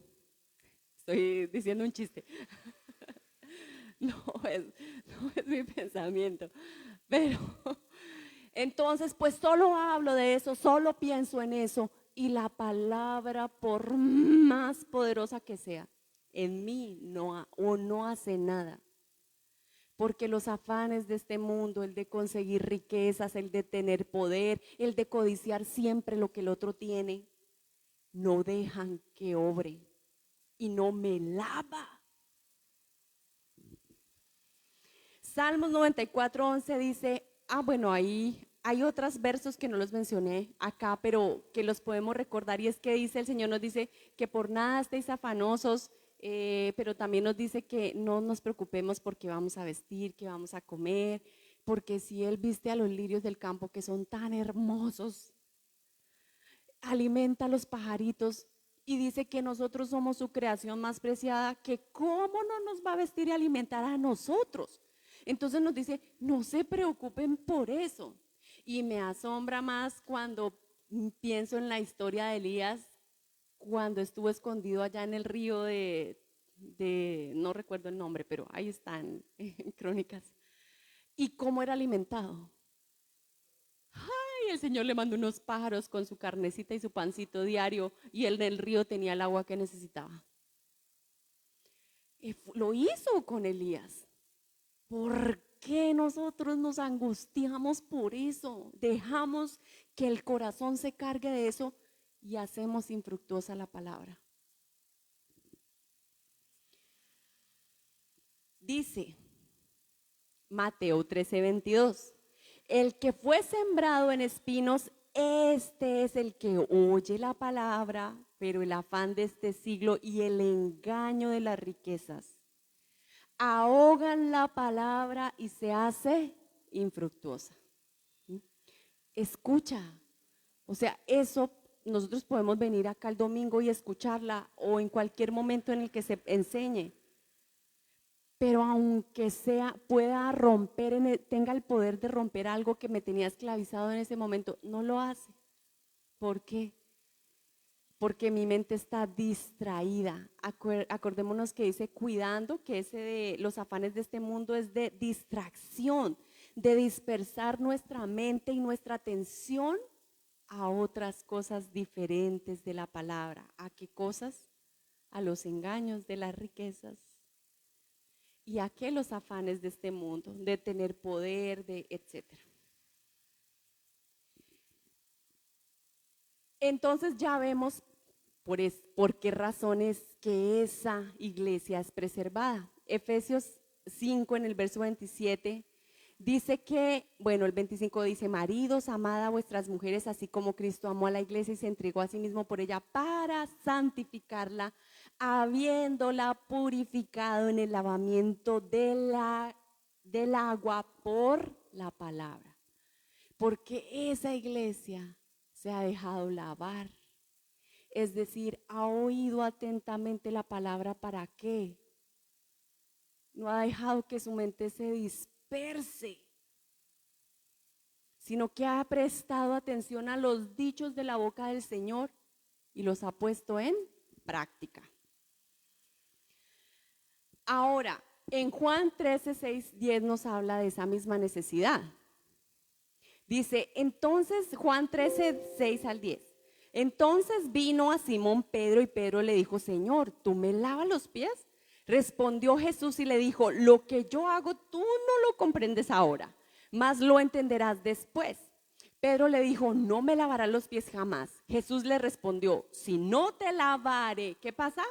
Estoy diciendo un chiste. No es mi pensamiento. Pero entonces, pues solo hablo de eso, solo pienso en eso. Y la palabra, por más poderosa que sea, en mí no hace nada. Porque los afanes de este mundo, el de conseguir riquezas, el de tener poder, el de codiciar siempre lo que el otro tiene, no dejan que obre y no me lava. Salmos 94:11 dice, bueno, ahí hay otros versos que no los mencioné acá, pero que los podemos recordar, y es que dice, el Señor nos dice que por nada estéis afanosos, pero también nos dice que no nos preocupemos porque vamos a vestir, que vamos a comer, porque si Él viste a los lirios del campo que son tan hermosos, alimenta a los pajaritos y dice que nosotros somos su creación más preciada, que cómo no nos va a vestir y alimentar a nosotros. Entonces nos dice, no se preocupen por eso. Y me asombra más cuando pienso en la historia de Elías, cuando estuvo escondido allá en el río no recuerdo el nombre, pero ahí están en Crónicas. ¿Y cómo era alimentado? y el Señor le mandó unos pájaros con su carnecita y su pancito diario y él en el río tenía el agua que necesitaba. Y lo hizo con Elías. ¿Por qué nosotros nos angustiamos por eso? Dejamos que el corazón se cargue de eso y hacemos infructuosa la palabra. Dice Mateo 13:22, el que fue sembrado en espinos, este es el que oye la palabra, pero el afán de este siglo y el engaño de las riquezas ahogan la palabra y se hace infructuosa. Escucha, o sea, eso nosotros podemos venir acá el domingo y escucharla o en cualquier momento en el que se enseñe. Pero aunque sea, pueda romper, tenga el poder de romper algo que me tenía esclavizado en ese momento, no lo hace. ¿Por qué? Porque mi mente está distraída. Acordémonos que dice cuidando, que ese de los afanes de este mundo es de distracción, de dispersar nuestra mente y nuestra atención a otras cosas diferentes de la palabra. ¿A qué cosas? A los engaños de las riquezas. ¿Y a qué los afanes de este mundo? De tener poder, de etcétera. Entonces ya vemos por qué razones que esa iglesia es preservada. Efesios 5 en el verso 27 dice que, bueno, el 25 dice, maridos, amad a vuestras mujeres así como Cristo amó a la iglesia y se entregó a sí mismo por ella para santificarla, habiéndola purificado en el lavamiento del agua por la palabra. Porque esa iglesia se ha dejado lavar. Es decir, ha oído atentamente la palabra, ¿para qué? No ha dejado que su mente se disperse, sino que ha prestado atención a los dichos de la boca del Señor y los ha puesto en práctica. Ahora, en Juan 13, 6, 10 nos habla de esa misma necesidad. Dice, entonces, Juan 13, 6 al 10. Entonces vino a Simón Pedro y Pedro le dijo, Señor, ¿tú me lavas los pies? Respondió Jesús y le dijo, lo que yo hago tú no lo comprendes ahora, mas lo entenderás después. Pedro le dijo, no me lavarás los pies jamás. Jesús le respondió, si no te lavare, ¿qué pasa?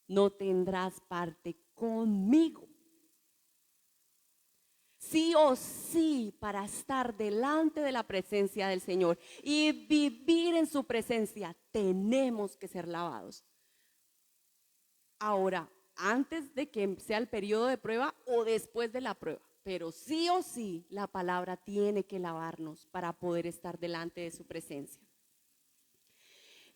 No tendrás parte conmigo. Sí o sí, para estar delante de la presencia del Señor y vivir en su presencia, tenemos que ser lavados. Ahora, antes de que sea el periodo de prueba o después de la prueba, pero sí o sí, la palabra tiene que lavarnos para poder estar delante de su presencia.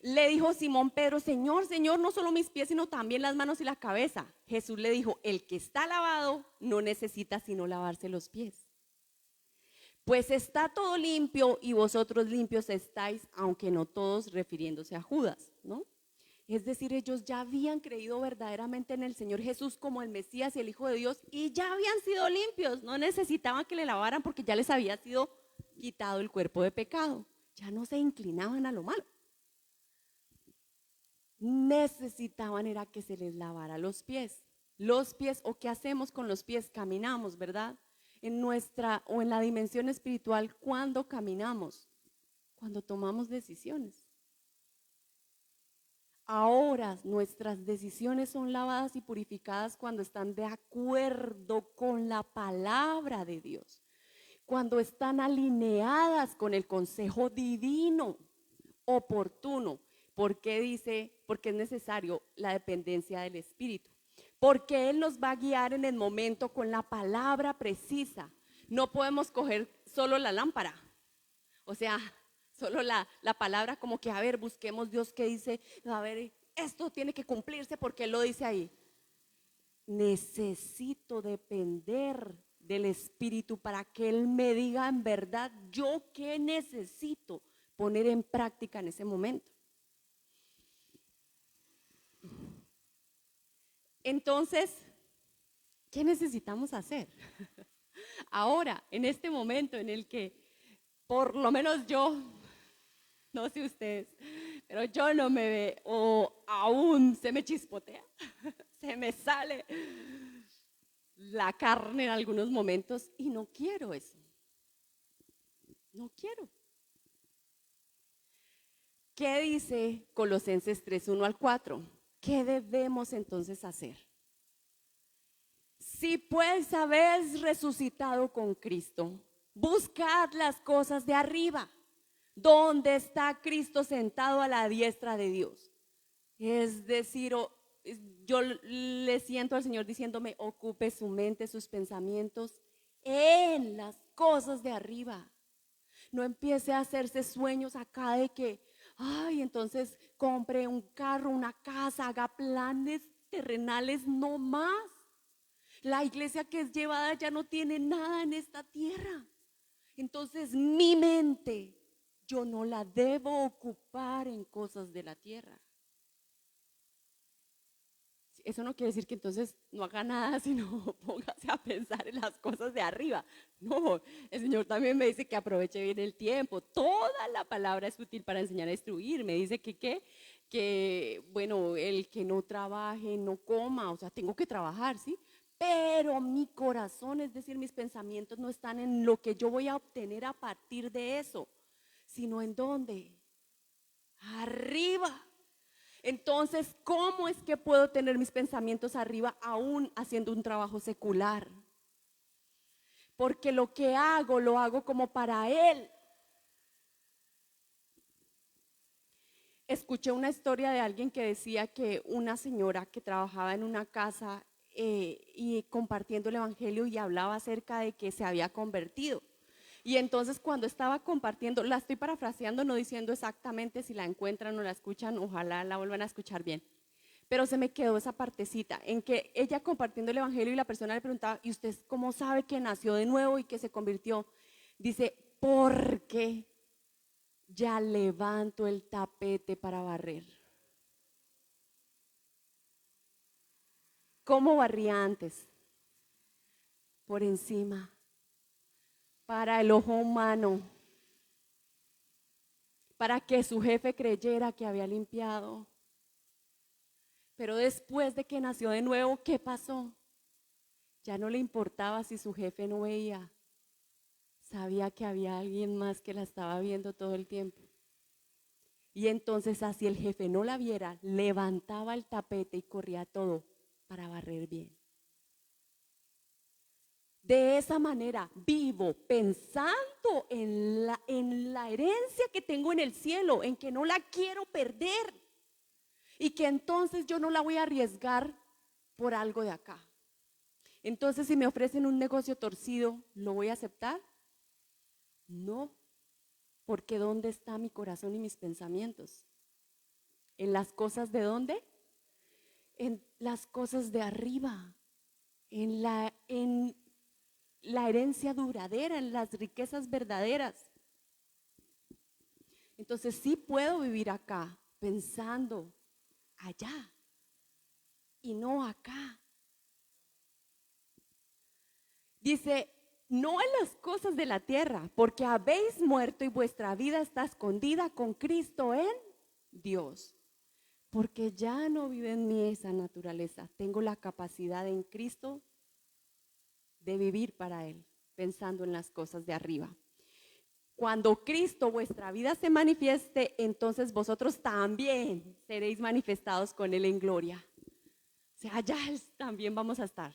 Le dijo Simón Pedro, Señor, Señor, no solo mis pies, sino también las manos y la cabeza. Jesús le dijo, el que está lavado no necesita sino lavarse los pies. Pues está todo limpio y vosotros limpios estáis, aunque no todos, refiriéndose a Judas, ¿no? Es decir, ellos ya habían creído verdaderamente en el Señor Jesús como el Mesías y el Hijo de Dios y ya habían sido limpios, no necesitaban que le lavaran porque ya les había sido quitado el cuerpo de pecado, ya no se inclinaban a lo malo. Necesitaban era que se les lavara los pies. Los pies, ¿o qué hacemos con los pies? Caminamos, ¿verdad? En nuestra o en la dimensión espiritual, ¿cuándo caminamos? Cuando tomamos decisiones. Ahora nuestras decisiones son lavadas y purificadas cuando están de acuerdo con la palabra de Dios, cuando están alineadas con el consejo divino, oportuno. ¿Por qué dice? Porque es necesario la dependencia del Espíritu. Porque Él nos va a guiar en el momento con la palabra precisa. No podemos coger solo la lámpara. O sea, solo la palabra como que, a ver, busquemos Dios que dice, a ver, esto tiene que cumplirse porque Él lo dice ahí. Necesito depender del Espíritu para que Él me diga en verdad yo qué necesito poner en práctica en ese momento. Entonces, ¿qué necesitamos hacer? Ahora, en este momento en el que por lo menos yo, no sé ustedes, pero yo no me veo, o aún se me chispotea, se me sale la carne en algunos momentos y no quiero eso, no quiero. ¿Qué dice Colosenses 3:1 al 4? ¿Qué debemos entonces hacer? Si pues habéis resucitado con Cristo, buscad las cosas de arriba, donde está Cristo sentado a la diestra de Dios. Es decir, yo le siento al Señor diciéndome, ocupe su mente, sus pensamientos en las cosas de arriba. No empiece a hacerse sueños acá de que, ay, entonces compre un carro, una casa, haga planes terrenales, no más. La iglesia que es llevada ya no tiene nada en esta tierra. Entonces mi mente, yo no la debo ocupar en cosas de la tierra. Eso no quiere decir que entonces no haga nada, sino póngase a pensar en las cosas de arriba. No, el Señor también me dice que aproveche bien el tiempo. Toda la palabra es útil para enseñar a instruir. Me dice que bueno, el que no trabaje, no coma, o sea, tengo que trabajar, ¿sí? Pero mi corazón, es decir, mis pensamientos no están en lo que yo voy a obtener a partir de eso, sino en dónde, arriba. Entonces, ¿cómo es que puedo tener mis pensamientos arriba aún haciendo un trabajo secular? Porque lo que hago, lo hago como para Él. Escuché una historia de alguien que decía que una señora que trabajaba en una casa y compartiendo el evangelio y hablaba acerca de que se había convertido. Y entonces cuando estaba compartiendo, la estoy parafraseando, no diciendo exactamente, si la encuentran o la escuchan, ojalá la vuelvan a escuchar bien. Pero se me quedó esa partecita en que ella compartiendo el evangelio y la persona le preguntaba, ¿y usted cómo sabe que nació de nuevo y que se convirtió? Dice, porque ya levanto el tapete para barrer. ¿Cómo barría antes? Por encima, para el ojo humano, para que su jefe creyera que había limpiado. Pero después de que nació de nuevo, ¿qué pasó? Ya no le importaba si su jefe no veía. Sabía que había alguien más que la estaba viendo todo el tiempo. Y entonces, así el jefe no la viera, levantaba el tapete y corría todo para barrer bien. De esa manera vivo pensando en la herencia que tengo en el cielo, en que no la quiero perder y que entonces yo no la voy a arriesgar por algo de acá. Entonces, si me ofrecen un negocio torcido, ¿lo voy a aceptar? No, porque ¿dónde está mi corazón y mis pensamientos? ¿En las cosas de dónde? En las cosas de arriba, en la herencia duradera, en las riquezas verdaderas. Entonces sí puedo vivir acá pensando allá y no acá. Dice, no en las cosas de la tierra, porque habéis muerto y vuestra vida está escondida con Cristo en Dios. Porque ya no vive en mí esa naturaleza. Tengo la capacidad en Cristo de vivir para Él, pensando en las cosas de arriba. Cuando Cristo, vuestra vida, se manifieste, entonces vosotros también seréis manifestados con Él en gloria. O sea, allá también vamos a estar.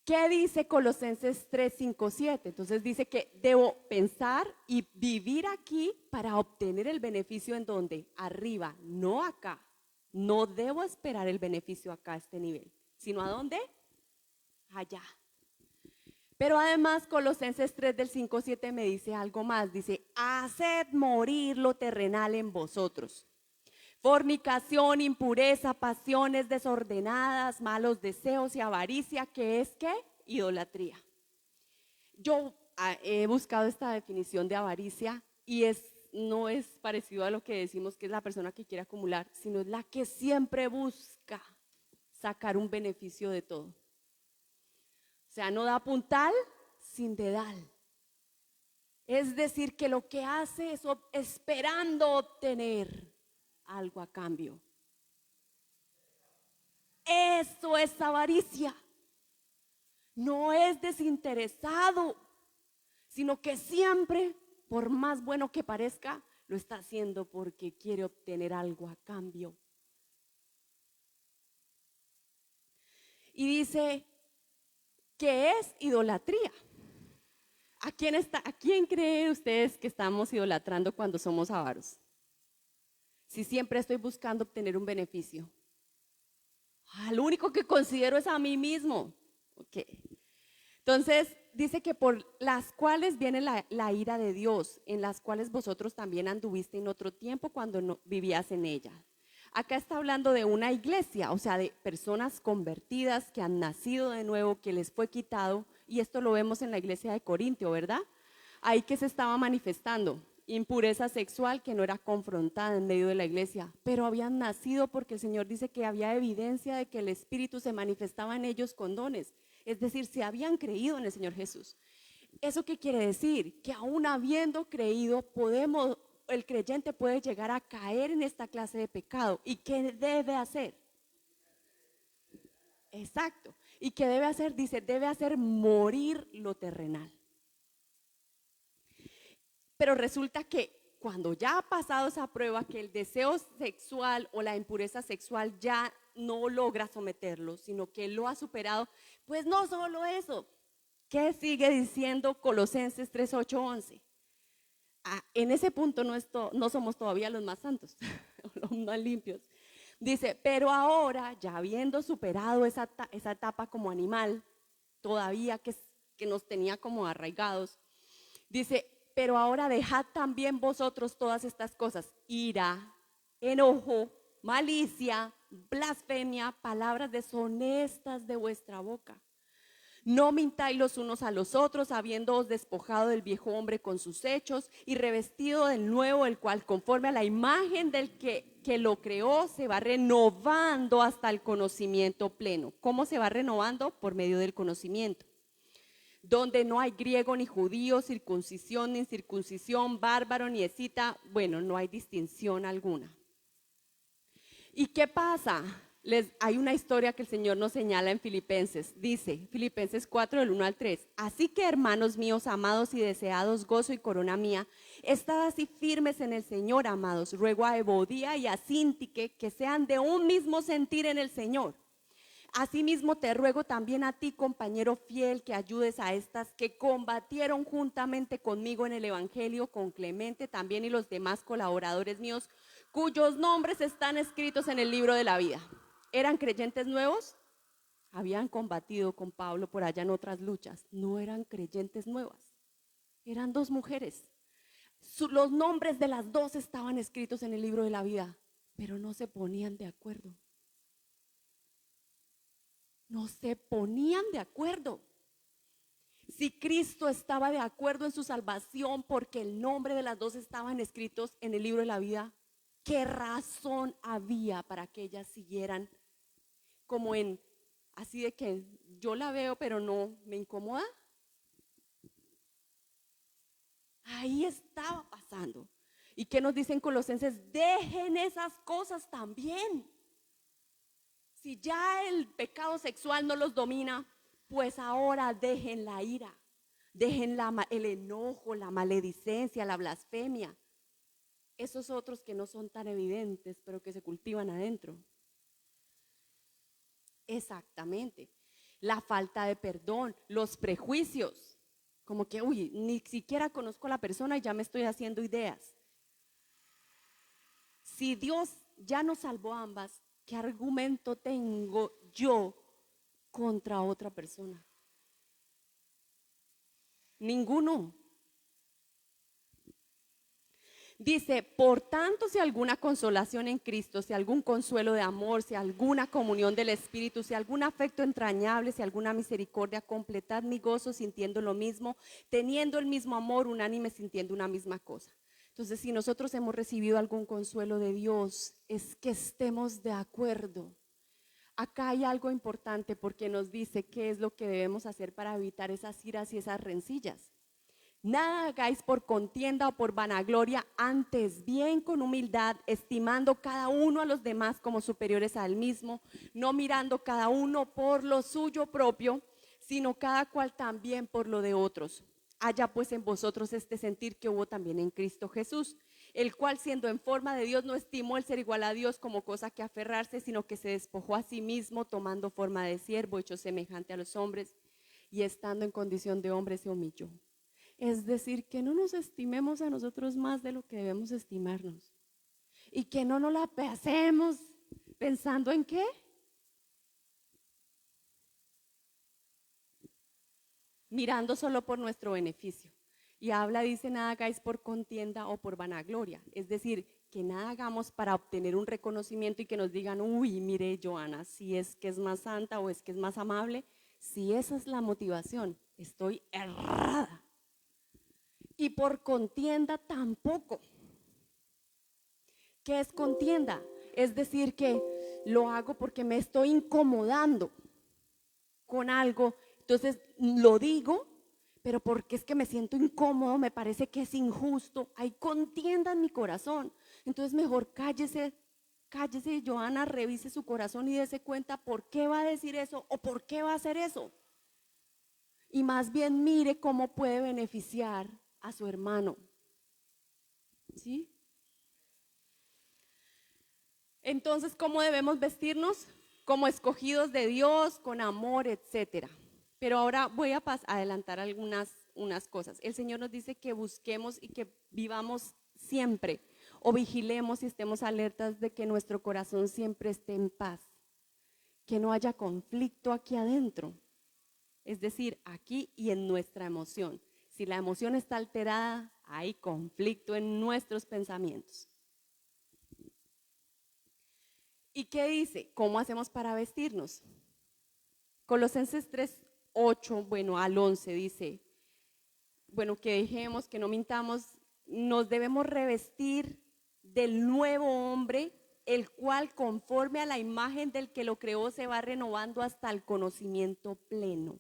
¿Qué dice Colosenses 3, 5, 7? Entonces dice que debo pensar y vivir aquí para obtener el beneficio en donde, arriba, no acá. No debo esperar el beneficio acá a este nivel, sino ¿a dónde? Allá. Pero además Colosenses 3 del 5, 7 me dice algo más. Dice, haced morir lo terrenal en vosotros. Fornicación, impureza, pasiones desordenadas, malos deseos y avaricia, que es ¿qué? Idolatría. Yo he buscado esta definición de avaricia y no es parecido a lo que decimos que es la persona que quiere acumular, sino es la que siempre busca sacar un beneficio de todo. O sea, no da puntal sin dedal. Es decir, que lo que hace es esperando obtener algo a cambio. Eso es avaricia. No es desinteresado, sino que siempre, por más bueno que parezca, lo está haciendo porque quiere obtener algo a cambio. Y dice que es idolatría. ¿A quién creen ustedes que estamos idolatrando cuando somos avaros? Si siempre estoy buscando obtener un beneficio. Lo único que considero es a mí mismo. Ok. Entonces, dice que por las cuales viene la ira de Dios, en las cuales vosotros también anduviste en otro tiempo cuando no, vivías en ella. Acá está hablando de una iglesia, o sea, de personas convertidas que han nacido de nuevo, que les fue quitado, y esto lo vemos en la iglesia de Corintio, ¿verdad? Ahí que se estaba manifestando impureza sexual que no era confrontada en medio de la iglesia, pero habían nacido porque el Señor dice que había evidencia de que el Espíritu se manifestaba en ellos con dones, es decir, se habían creído en el Señor Jesús. ¿Eso qué quiere decir? Que aún habiendo creído, el creyente puede llegar a caer en esta clase de pecado. ¿Y qué debe hacer? Exacto. ¿Y qué debe hacer? Dice, debe hacer morir lo terrenal. Pero resulta que cuando ya ha pasado esa prueba, que el deseo sexual o la impureza sexual ya no logra someterlo, sino que lo ha superado, pues no solo eso. ¿Qué sigue diciendo Colosenses 3, 8, 11? En ese punto no somos todavía los más santos, los más limpios. Dice, pero ahora, ya habiendo superado esa etapa como animal, todavía que nos tenía como arraigados, dice, pero ahora dejad también vosotros todas estas cosas: ira, enojo, malicia, blasfemia, palabras deshonestas de vuestra boca. No mintáis los unos a los otros, habiéndoos despojado del viejo hombre con sus hechos y revestido del nuevo, el cual conforme a la imagen del que lo creó se va renovando hasta el conocimiento pleno. ¿Cómo se va renovando? Por medio del conocimiento. Donde no hay griego ni judío, circuncisión ni incircuncisión, bárbaro ni escita, bueno, no hay distinción alguna. ¿Y qué pasa? Hay una historia que el Señor nos señala en Filipenses. Dice, Filipenses 4, del 1 al 3. Así que, hermanos míos, amados y deseados, gozo y corona mía, estad así firmes en el Señor, amados. Ruego a Evodía y a Síntique que sean de un mismo sentir en el Señor. Asimismo te ruego también a ti, compañero fiel, que ayudes a estas que combatieron juntamente conmigo en el Evangelio, con Clemente también y los demás colaboradores míos, cuyos nombres están escritos en el libro de la vida. ¿Eran creyentes nuevos? Habían combatido con Pablo por allá en otras luchas. No eran creyentes nuevas. Eran dos mujeres. Los nombres de las dos estaban escritos en el libro de la vida, pero no se ponían de acuerdo. No se ponían de acuerdo. Si Cristo estaba de acuerdo en su salvación porque el nombre de las dos estaban escritos en el libro de la vida, ¿qué razón había para que ellas siguieran como así de que yo la veo pero no me incomoda? Ahí estaba pasando. ¿Y qué nos dicen Colosenses? Dejen esas cosas también. Si ya el pecado sexual no los domina, pues ahora dejen la ira, dejen el enojo, la maledicencia, la blasfemia. Esos otros que no son tan evidentes, pero que se cultivan adentro. Exactamente. La falta de perdón, los prejuicios. Como que, ni siquiera conozco a la persona y ya me estoy haciendo ideas. Si Dios ya nos salvó a ambas, ¿qué argumento tengo yo contra otra persona? Ninguno. Dice, por tanto, si alguna consolación en Cristo, si algún consuelo de amor, si alguna comunión del Espíritu, si algún afecto entrañable, si alguna misericordia, completad mi gozo sintiendo lo mismo, teniendo el mismo amor, unánime, sintiendo una misma cosa. Entonces, si nosotros hemos recibido algún consuelo de Dios, es que estemos de acuerdo. Acá hay algo importante porque nos dice qué es lo que debemos hacer para evitar esas iras y esas rencillas. Nada hagáis por contienda o por vanagloria, antes bien con humildad, estimando cada uno a los demás como superiores al mismo, no mirando cada uno por lo suyo propio, sino cada cual también por lo de otros. Haya pues en vosotros este sentir que hubo también en Cristo Jesús, el cual siendo en forma de Dios no estimó el ser igual a Dios como cosa que aferrarse, sino que se despojó a sí mismo, tomando forma de siervo, hecho semejante a los hombres, y estando en condición de hombre se humilló. Es decir, que no nos estimemos a nosotros más de lo que debemos estimarnos. Y que no nos la pasemos pensando en qué. Mirando solo por nuestro beneficio. Y habla, dice, nada hagáis por contienda o por vanagloria. Es decir, que nada hagamos para obtener un reconocimiento y que nos digan, uy, mire, Joana, si es que es más santa o es que es más amable. Si esa es la motivación, estoy errada. Y por contienda tampoco. ¿Qué es contienda? Es decir, que lo hago porque me estoy incomodando con algo, entonces lo digo, pero porque es que me siento incómodo, me parece que es injusto, hay contienda en mi corazón. Entonces mejor cállese, cállese, Joana, revise su corazón y dése cuenta por qué va a decir eso o por qué va a hacer eso. Y más bien mire cómo puede beneficiar a su hermano. ¿Sí? Entonces, ¿cómo debemos vestirnos? Como escogidos de Dios, con amor, etcétera. Pero ahora voy a adelantar unas cosas. El Señor nos dice que busquemos y que vivamos siempre, o vigilemos y estemos alertas de que nuestro corazón siempre esté en paz, que no haya conflicto aquí adentro, es decir, aquí y en nuestra emoción. Si la emoción está alterada, hay conflicto en nuestros pensamientos. ¿Y qué dice? ¿Cómo hacemos para vestirnos? Colosenses 3:8, bueno, al 11 dice, bueno, que dejemos, que no mintamos, nos debemos revestir del nuevo hombre, el cual conforme a la imagen del que lo creó se va renovando hasta el conocimiento pleno.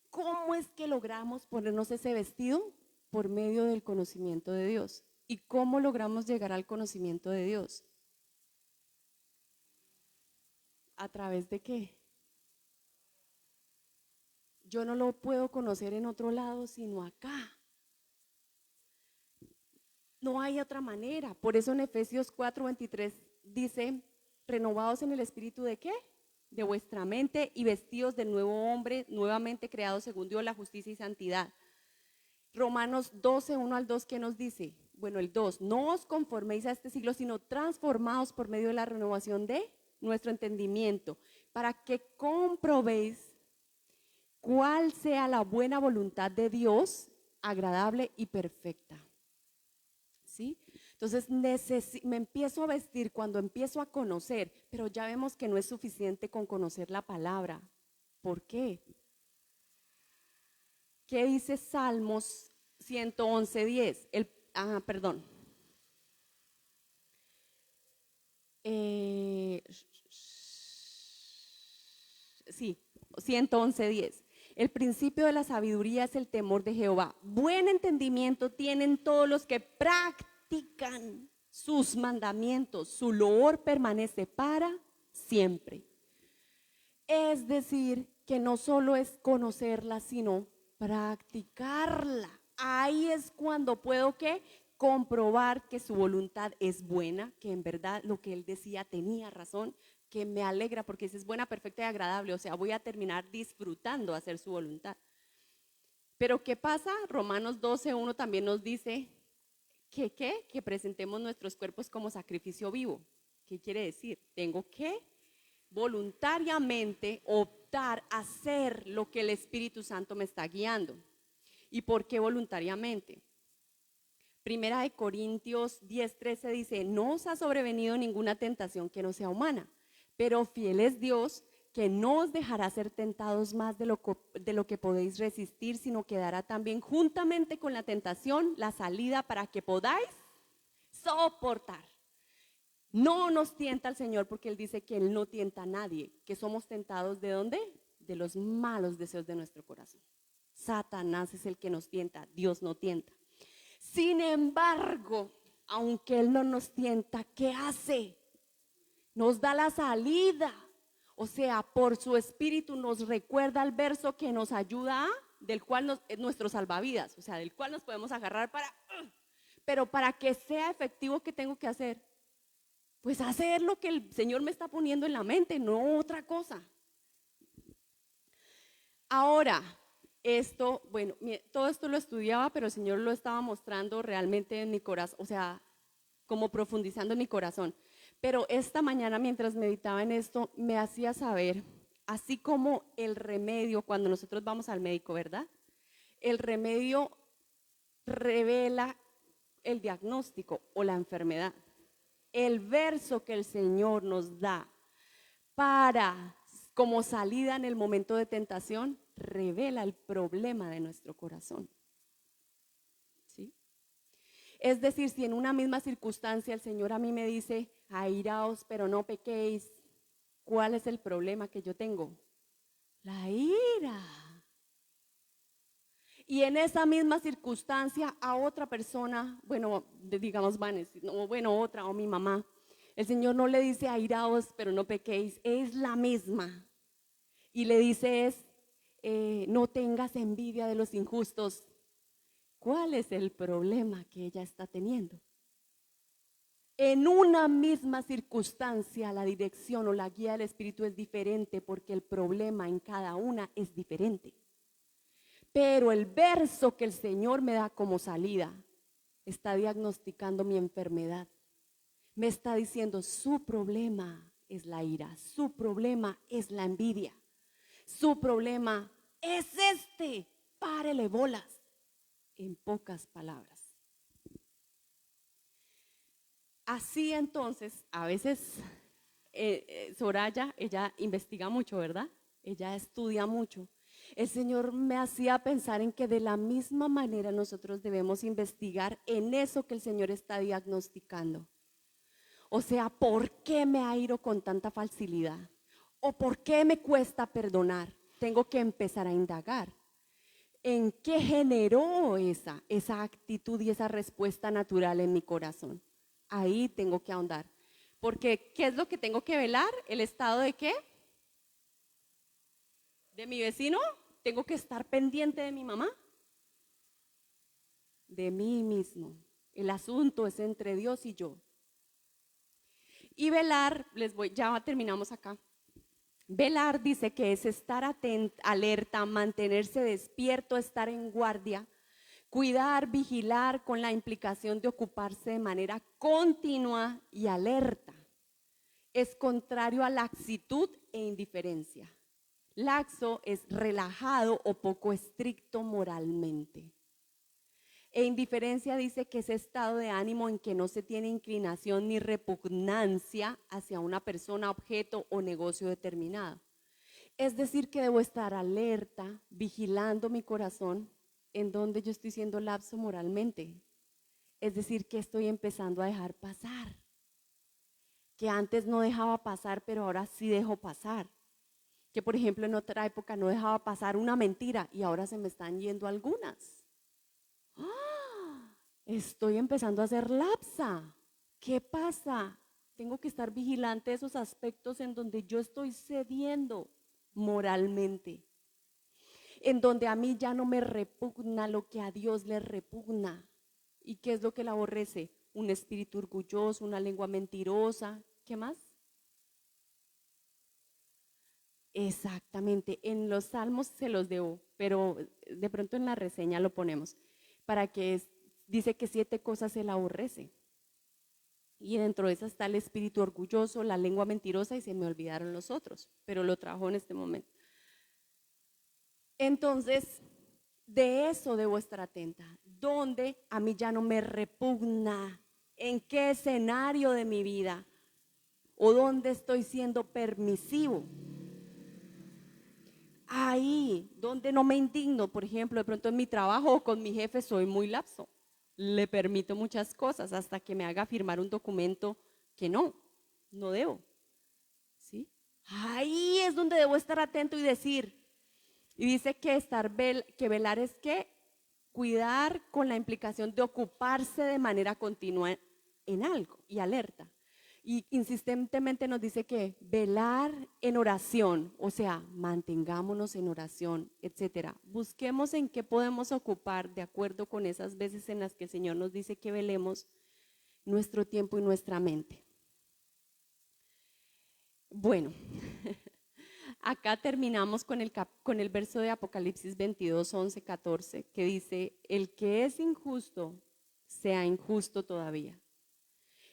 ¿Cómo es que logramos ponernos ese vestido? Por medio del conocimiento de Dios. ¿Y cómo logramos llegar al conocimiento de Dios? ¿A través de qué? Yo no lo puedo conocer en otro lado sino acá. No hay otra manera. Por eso en Efesios 4:23 dice, renovados en el espíritu de qué? De vuestra mente y vestidos del nuevo hombre, nuevamente creado según Dios la justicia y santidad. Romanos 12:1 al 2, ¿qué nos dice? Bueno, el 2, no os conforméis a este siglo, sino transformaos por medio de la renovación de nuestro entendimiento, para que comprobéis cuál sea la buena voluntad de Dios, agradable y perfecta. ¿Sí? Entonces me empiezo a vestir cuando empiezo a conocer, pero ya vemos que no es suficiente con conocer la palabra. ¿Por qué? ¿Qué dice Salmos 111:10? Perdón. Sí, 111:10. El principio de la sabiduría es el temor de Jehová. Buen entendimiento tienen todos los que practican sus mandamientos. Su loor permanece para siempre. Es decir, que no solo es conocerla, sino practicarla. Ahí es cuando puedo ¿qué? Comprobar que su voluntad es buena, que en verdad lo que él decía tenía razón, que me alegra porque es buena, perfecta y agradable, o sea, voy a terminar disfrutando hacer su voluntad. Pero ¿qué pasa? Romanos 12:1 también nos dice que presentemos nuestros cuerpos como sacrificio vivo. ¿Qué quiere decir? Tengo que voluntariamente optar a hacer lo que el Espíritu Santo me está guiando. ¿Y por qué voluntariamente? Primera de Corintios 10:13 dice, no os ha sobrevenido ninguna tentación que no sea humana, pero fiel es Dios, que no os dejará ser tentados más de lo que podéis resistir, sino que dará también juntamente con la tentación la salida para que podáis soportar. No nos tienta el Señor porque Él dice que Él no tienta a nadie, que somos tentados ¿de dónde? De los malos deseos de nuestro corazón. Satanás es el que nos tienta, Dios no tienta. Sin embargo, aunque Él no nos tienta, ¿qué hace? Nos da la salida. O sea, por su espíritu nos recuerda el verso que nos ayuda, del cual es nuestro salvavidas, o sea, del cual nos podemos agarrar para... Pero para que sea efectivo, ¿qué tengo que hacer? Pues hacer lo que el Señor me está poniendo en la mente, no otra cosa. Ahora, esto, bueno, todo esto lo estudiaba, pero el Señor lo estaba mostrando realmente en mi corazón, o sea, como profundizando en mi corazón. Pero esta mañana, mientras meditaba en esto, me hacía saber, así como el remedio, cuando nosotros vamos al médico, ¿verdad? El remedio revela el diagnóstico o la enfermedad. El verso que el Señor nos da para como salida en el momento de tentación revela el problema de nuestro corazón. ¿Sí? Es decir, si en una misma circunstancia el Señor a mí me dice, airaos, pero no pequéis, ¿cuál es el problema que yo tengo? La ira. Y en esa misma circunstancia a otra persona, bueno, digamos Vanessa, no, bueno, otra o mi mamá, el Señor no le dice airaos, pero no pequéis, es la misma. Y le dice no tengas envidia de los injustos. ¿Cuál es el problema que ella está teniendo? En una misma circunstancia la dirección o la guía del Espíritu es diferente porque el problema en cada una es diferente. Pero el verso que el Señor me da como salida está diagnosticando mi enfermedad. Me está diciendo, su problema es la ira, su problema es la envidia, su problema es este, párele bolas, en pocas palabras. Así entonces, a veces Soraya, ella investiga mucho, ¿verdad? Ella estudia mucho. El Señor me hacía pensar en que de la misma manera nosotros debemos investigar en eso que el Señor está diagnosticando. O sea, ¿por qué me airo con tanta facilidad? ¿O por qué me cuesta perdonar? Tengo que empezar a indagar. ¿En qué generó esa actitud y esa respuesta natural en mi corazón? Ahí tengo que ahondar. Porque, ¿qué es lo que tengo que velar? ¿El estado de qué? ¿De mi vecino? ¿Tengo que estar pendiente de mi mamá? De mí mismo. El asunto es entre Dios y yo. Y velar, ya terminamos acá. Velar dice que es estar alerta, mantenerse despierto, estar en guardia, cuidar, vigilar con la implicación de ocuparse de manera continua y alerta. Es contrario a laxitud e indiferencia. Laxo es relajado o poco estricto moralmente. E indiferencia dice que es estado de ánimo en que no se tiene inclinación ni repugnancia hacia una persona, objeto o negocio determinado. Es decir, que debo estar alerta, vigilando mi corazón, en donde yo estoy siendo lapso moralmente. Es decir, que estoy empezando a dejar pasar. Que antes no dejaba pasar, pero ahora sí dejo pasar. Que por ejemplo en otra época no dejaba pasar una mentira y ahora se me están yendo algunas. ¡Ah! Estoy empezando a ser lapsa. ¿Qué pasa? Tengo que estar vigilante de esos aspectos en donde yo estoy cediendo moralmente, en donde a mí ya no me repugna lo que a Dios le repugna. ¿Y qué es lo que le aborrece? Un espíritu orgulloso, una lengua mentirosa. ¿Qué más? Exactamente, en los salmos se los debo, pero de pronto en la reseña lo ponemos, para que dice que 7 cosas él aborrece. Y dentro de esas está el espíritu orgulloso, la lengua mentirosa y se me olvidaron los otros, pero lo trajo en este momento. Entonces, de eso debo estar atenta, donde a mí ya no me repugna, en qué escenario de mi vida o dónde estoy siendo permisivo. Ahí, donde no me indigno, por ejemplo, de pronto en mi trabajo o con mi jefe soy muy lapso. Le permito muchas cosas hasta que me haga firmar un documento que no debo. ¿Sí? Ahí es donde debo estar atento y decir, Y dice que que velar es que cuidar con la implicación de ocuparse de manera continua en algo y alerta. Y insistentemente nos dice que velar en oración, o sea, mantengámonos en oración, etcétera. Busquemos en qué podemos ocupar, de acuerdo con esas veces en las que el Señor nos dice que velemos, nuestro tiempo y nuestra mente. Bueno, acá terminamos con el verso de Apocalipsis 22, 11, 14, que dice: el que es injusto, sea injusto todavía.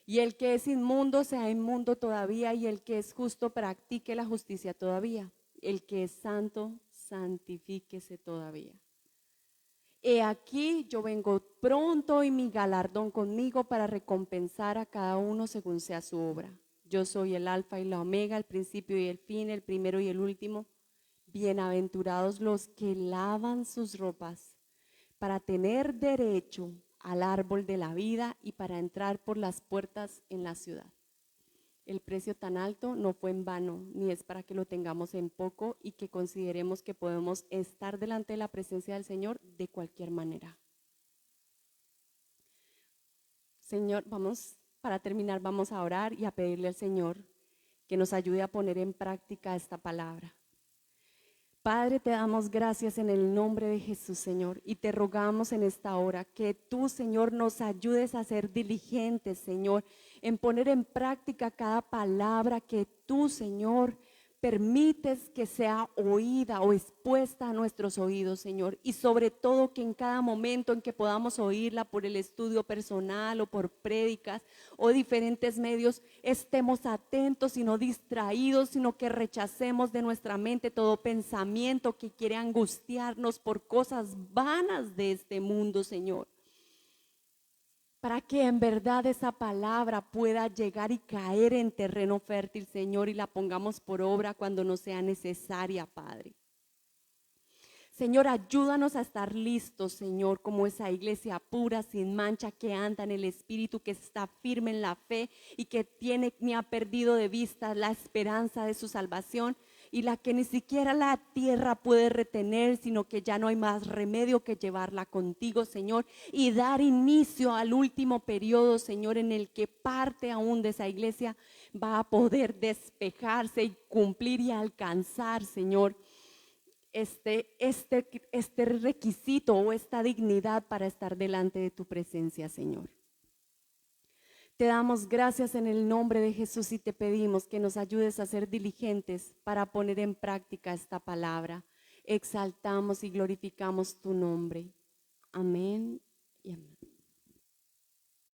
Y el que es inmundo, sea inmundo todavía. Y el que es justo, practique la justicia todavía. El que es santo, santifíquese todavía. He aquí, yo vengo pronto y mi galardón conmigo para recompensar a cada uno según sea su obra. Yo soy el alfa y la omega, el principio y el fin, el primero y el último. Bienaventurados los que lavan sus ropas para tener derecho al árbol de la vida y para entrar por las puertas en la ciudad. El precio tan alto no fue en vano, ni es para que lo tengamos en poco y que consideremos que podemos estar delante de la presencia del Señor de cualquier manera. Señor, para terminar, vamos a orar y a pedirle al Señor que nos ayude a poner en práctica esta palabra. Padre, te damos gracias en el nombre de Jesús, Señor, y te rogamos en esta hora que tú, Señor, nos ayudes a ser diligentes, Señor, en poner en práctica cada palabra que tú, Señor, permites que sea oída o expuesta a nuestros oídos, Señor, y sobre todo que en cada momento en que podamos oírla por el estudio personal o por prédicas o diferentes medios, estemos atentos y no distraídos, sino que rechacemos de nuestra mente todo pensamiento que quiere angustiarnos por cosas vanas de este mundo, Señor, para que en verdad esa palabra pueda llegar y caer en terreno fértil, Señor, y la pongamos por obra cuando no sea necesaria, Padre. Señor, ayúdanos a estar listos, Señor, como esa iglesia pura, sin mancha, que anda en el Espíritu, que está firme en la fe y que ni ha perdido de vista la esperanza de su salvación, y la que ni siquiera la tierra puede retener, sino que ya no hay más remedio que llevarla contigo, Señor, y dar inicio al último periodo, Señor, en el que parte aún de esa iglesia va a poder despejarse y cumplir y alcanzar, Señor, este requisito o esta dignidad para estar delante de tu presencia, Señor. Te damos gracias en el nombre de Jesús y te pedimos que nos ayudes a ser diligentes para poner en práctica esta palabra. Exaltamos y glorificamos tu nombre. Amén y amén.